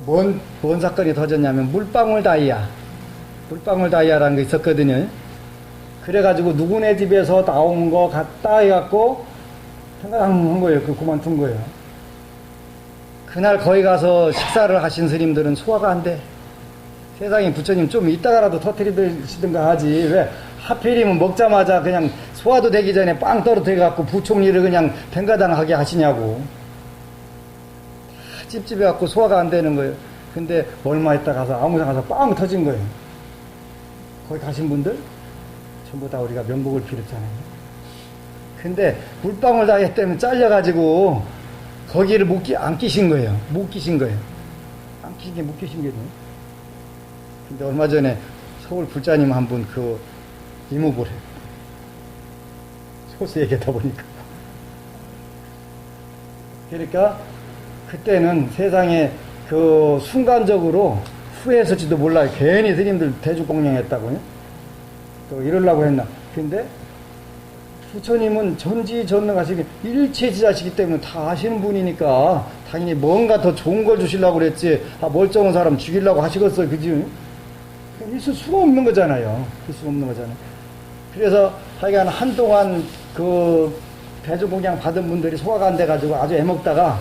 뭔 사건이 터졌냐면 물방울 다이아라는 게 있었거든요. 그래가지고 누구네 집에서 나온 거 갖다 해갖고 생각한 거예요. 그만둔 거예요. 그날 거기 가서 식사를 하신 스님들은 소화가 안 돼. 세상에 부처님 좀 이따가라도 터뜨리시든가 하지. 왜 하필이면 먹자마자 그냥 소화도 되기 전에 빵 떨어뜨려갖고 부총리를 그냥 뱅가당하게 하시냐고. 찝찝해갖고 소화가 안 되는 거예요. 근데 얼마 있다 가서 아무상 가서 빵 터진 거예요. 거기 가신 분들 전부 다 우리가 명복을 빌었잖아요. 근데 물방울 다이아 때문에 잘려가지고 거기를 안 끼신 거예요. 안 끼신 게 근데 얼마 전에 서울 불자님 한 분 이목을 해요. 소수 얘기하다 보니까. 그러니까 그때는 세상에 순간적으로 후회했을지도 몰라요. 괜히 스님들 대주공양했다고요. 또 이러려고 했나. 근데 부처님은 전지전능하시기 일체지자시기 때문에 다 아시는 분이니까 당연히 뭔가 더 좋은 걸 주시려고 그랬지. 멀쩡한 사람 죽이려고 하시겠어요. 그지? 있을 수가 없는 거잖아요. 그래서 하여간 한동안 대주공양 받은 분들이 소화가 안 돼가지고 아주 애먹다가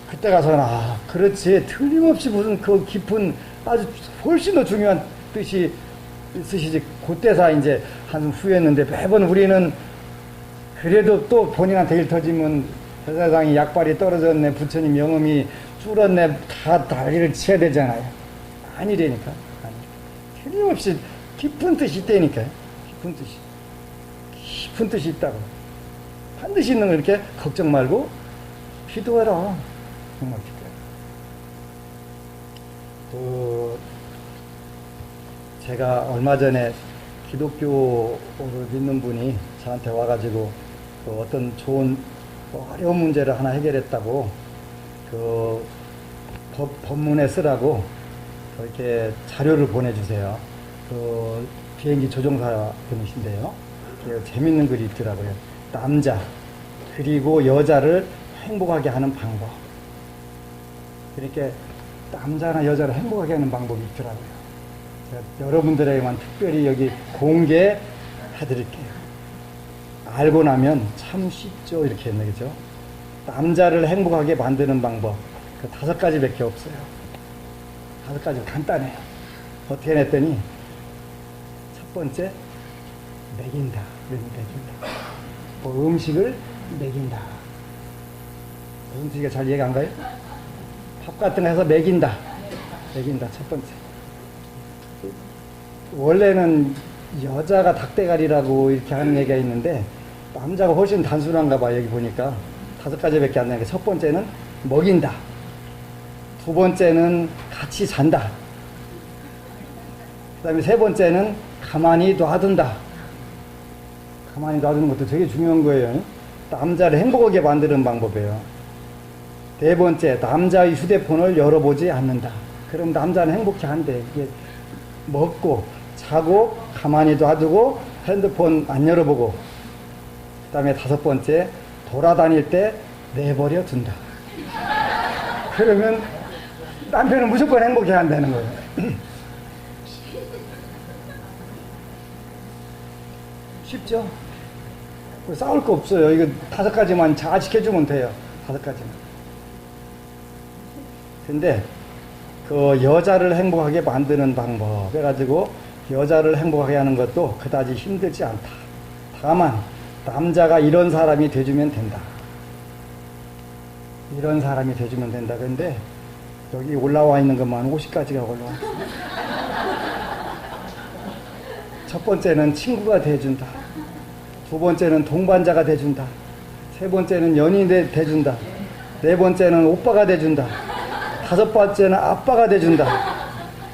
그때 가서는 그렇지. 틀림없이 무슨 깊은 아주 훨씬 더 중요한 뜻이 있으시지. 그때서 이제 한 후회했는데 매번 우리는 그래도 또 본인한테 일 터지면 세상이 약발이 떨어졌네. 부처님 영음이 줄었네. 다 다리를 치야 되잖아요. 아니라니까. 틀림없이 깊은 뜻이 있다니까요. 깊은 뜻이 있다고. 반드시 있는 걸 이렇게 걱정 말고 기도해라. 정말 기도해라. 제가 얼마 전에 기독교를 믿는 분이 저한테 와가지고 어떤 좋은 어려운 문제를 하나 해결했다고 법문에 쓰라고 이렇게 자료를 보내주세요. 비행기 조종사 분이신데요. 재밌는 글이 있더라고요. 남자 그리고 여자를 행복하게 하는 방법. 그러니까 남자나 여자를 행복하게 하는 방법이 있더라고요. 제가 여러분들에게만 특별히 여기 공개해드릴게요. 알고 나면 참 쉽죠. 이렇게 했네, 그죠? 남자를 행복하게 만드는 방법. 5가지밖에 없어요. 5가지 간단해요. 어떻게 했더니 첫 번째 먹인다. 음식을 먹인다. 무슨 뜻이가 잘 이해가 안 가요? 밥 같은 거 해서 먹인다. 첫 번째. 원래는 여자가 닭대가리라고 이렇게 하는 얘기가 있는데 남자가 훨씬 단순한가 봐. 여기 보니까 5가지밖에 안 되는 게, 첫 번째는 먹인다, 두 번째는 같이 잔다, 그 다음에 세 번째는 가만히 놔둔다. 가만히 놔두는 것도 되게 중요한 거예요. 남자를 행복하게 만드는 방법이에요. 네 번째, 남자의 휴대폰을 열어보지 않는다. 그럼 남자는 행복해 한대. 이게 먹고 자고 가만히 놔두고 핸드폰 안 열어보고, 그 다음에 5번째, 돌아다닐 때 내버려 둔다. 그러면 남편은 무조건 행복해 한다는 거예요. 쉽죠? 싸울 거 없어요. 이거 5가지만 잘 지켜주면 돼요. 5가지만. 근데 그 여자를 행복하게 만드는 방법 해가지고 여자를 행복하게 하는 것도 그다지 힘들지 않다. 다만 남자가 이런 사람이 돼주면 된다. 이런 사람이 돼주면 된다. 근데 여기 올라와 있는 것만 50가지가 올라와. 첫 번째는 친구가 돼준다. 두 번째는 동반자가 돼준다. 세 번째는 연인이 돼준다. 네 번째는 오빠가 돼준다. 5번째는 아빠가 돼준다.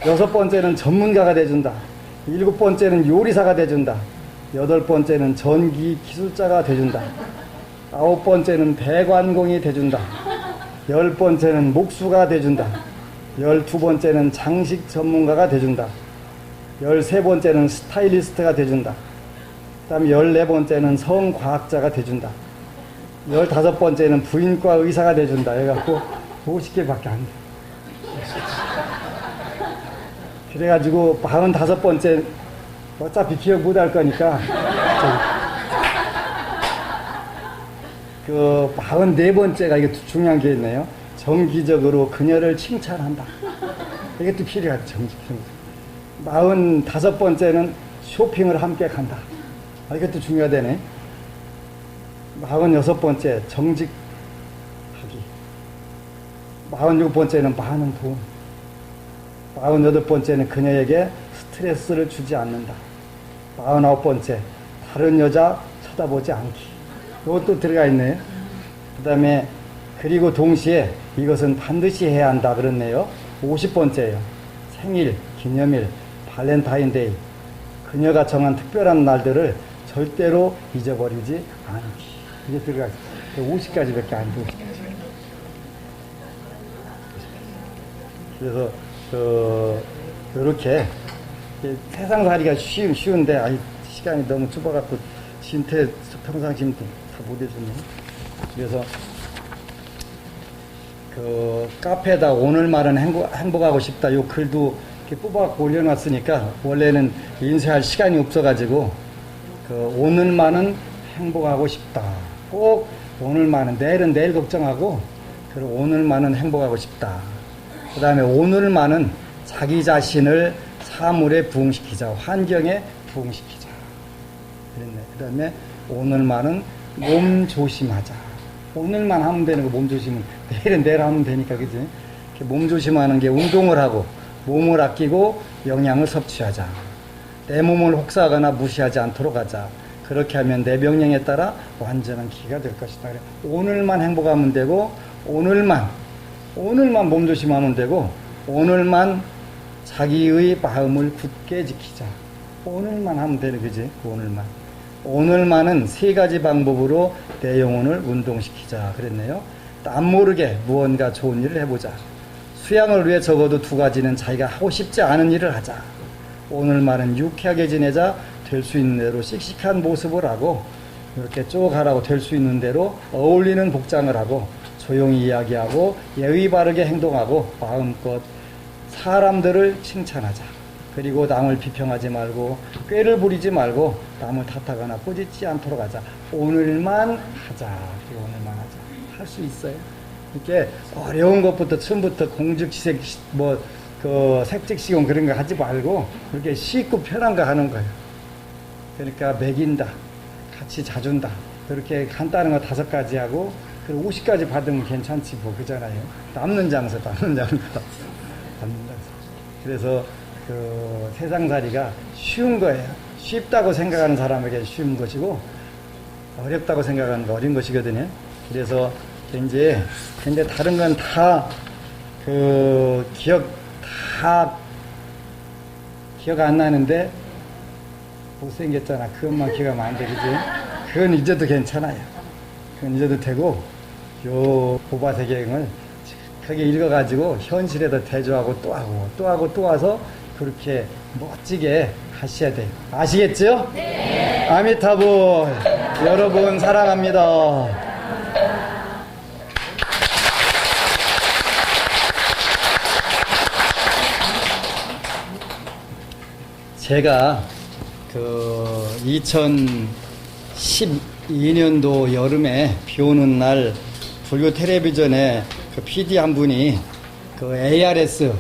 6번째는 전문가가 돼준다. 7번째는 요리사가 돼준다. 8번째는 전기 기술자가 돼준다. 9번째는 배관공이 돼준다. 10번째는 목수가 돼준다. 12번째는 장식 전문가가 돼준다. 13번째는 스타일리스트가 돼준다. 그 다음에 14번째는 성과학자가 돼준다. 15번째는 부인과 의사가 돼준다. 해갖고 50개밖에 안 돼. 그래가지고 45번째 어차피 기억 못 할 거니까 그 44번째가 이게 중요한 게 있네요. 정기적으로 그녀를 칭찬한다. 이것도 필요하죠. 정기적으로. 45번째는 쇼핑을 함께 간다. 이것도 중요하다네. 46번째 정직하기. 46번째는 많은 돈. 48번째는 그녀에게 스트레스를 주지 않는다. 49번째 다른 여자 쳐다보지 않기. 이것도 들어가 있네요. 그 다음에 그리고 동시에 이것은 반드시 해야 한다 그랬네요. 50번째예요. 생일, 기념일, 발렌타인데이. 그녀가 정한 특별한 날들을 절대로 잊어버리지 않기. 이게 들어가 있어요. 50가지밖에 안 돼요. 그래서 이렇게 세상살이가 쉬운데 시간이 너무 좁아갖고 진퇴 평상심 다 못해주네. 그래서 그 카페에다 오늘 말은 행복하고 싶다 요 글도 이렇게 뽑아갖고 올려놨으니까 원래는 인쇄할 시간이 없어가지고 그 오늘만은 행복하고 싶다. 꼭 오늘만은, 내일은 내일 걱정하고 그리고 오늘만은 행복하고 싶다. 그 다음에 오늘만은 자기 자신을 사물에 부응시키자. 환경에 부응시키자. 그랬네. 그 다음에 오늘만은 몸 조심하자. 오늘만 하면 되는 거 몸 조심은 내일은 내일 하면 되니까, 그지? 이렇게 몸 조심하는 게 운동을 하고 몸을 아끼고 영양을 섭취하자. 내 몸을 혹사하거나 무시하지 않도록 하자. 그렇게 하면 내 명령에 따라 완전한 기가 될 것이다. 그래. 오늘만 행복하면 되고 오늘만 몸 조심하면 되고 오늘만 자기의 마음을 굳게 지키자. 오늘만 하면 되는 거지. 오늘만은 3가지 방법으로 내 영혼을 운동시키자 그랬네요. 남 모르게 무언가 좋은 일을 해보자. 수양을 위해 적어도 2가지는 자기가 하고 싶지 않은 일을 하자. 오늘만은 유쾌하게 지내자. 될 수 있는 대로 씩씩한 모습을 하고 이렇게 쭉 하라고 될 수 있는 대로 어울리는 복장을 하고 조용히 이야기하고 예의 바르게 행동하고 마음껏 사람들을 칭찬하자. 그리고 남을 비평하지 말고 꾀를 부리지 말고 남을 탓하거나 꾸짖지 않도록 하자. 오늘만 하자. 오늘만 하자. 할 수 있어요. 이렇게 어려운 것부터 처음부터 공직지색 색직시공 그런 거 하지 말고 그렇게 쉽고 편한 거 하는 거예요. 그러니까 먹인다, 같이 자준다. 그렇게 간단한 거 5가지 하고 그리고 50가지 받으면 괜찮지 뭐 그잖아요. 남는 장사. 그래서 그 세상살이가 쉬운 거예요. 쉽다고 생각하는 사람에게 쉬운 것이고 어렵다고 생각하는 거 어려운 것이거든요. 그래서 이제 근데 다른 건 다 그 기억 안 나는데 못생겼잖아. 그것만 기억하면 안 되겠지. 그건 잊어도 괜찮아요. 그건 잊어도 되고 요 보바세경을 크게 읽어가지고 현실에다 대조하고 또 하고 또 하고 또 와서 그렇게 멋지게 하셔야 돼요. 아시겠죠? 네. 아미타불. 여러분 사랑합니다. 제가 그 2012년도 여름에 비 오는 날 불교 텔레비전에 그 PD 한 분이 그 ARS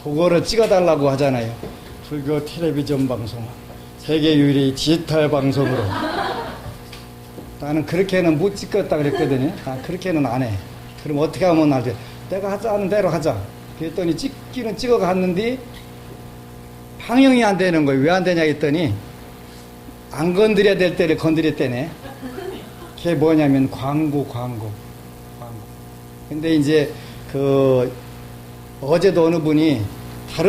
그거를 찍어달라고 하잖아요. 불교 텔레비전 방송 세계 유일의 디지털 방송으로. 나는 그렇게는 못 찍었다 그랬거든요. 그렇게는 안 해. 그럼 어떻게 하면 안 돼? 내가 하자는 대로 하자. 그랬더니 찍기는 찍어갔는데 방영이 안 되는 거예요. 왜 안 되냐 했더니 안 건드려야 될 때를 건드렸대네. 그게 뭐냐면 광고. 근데 이제 그 어제도 어느 분이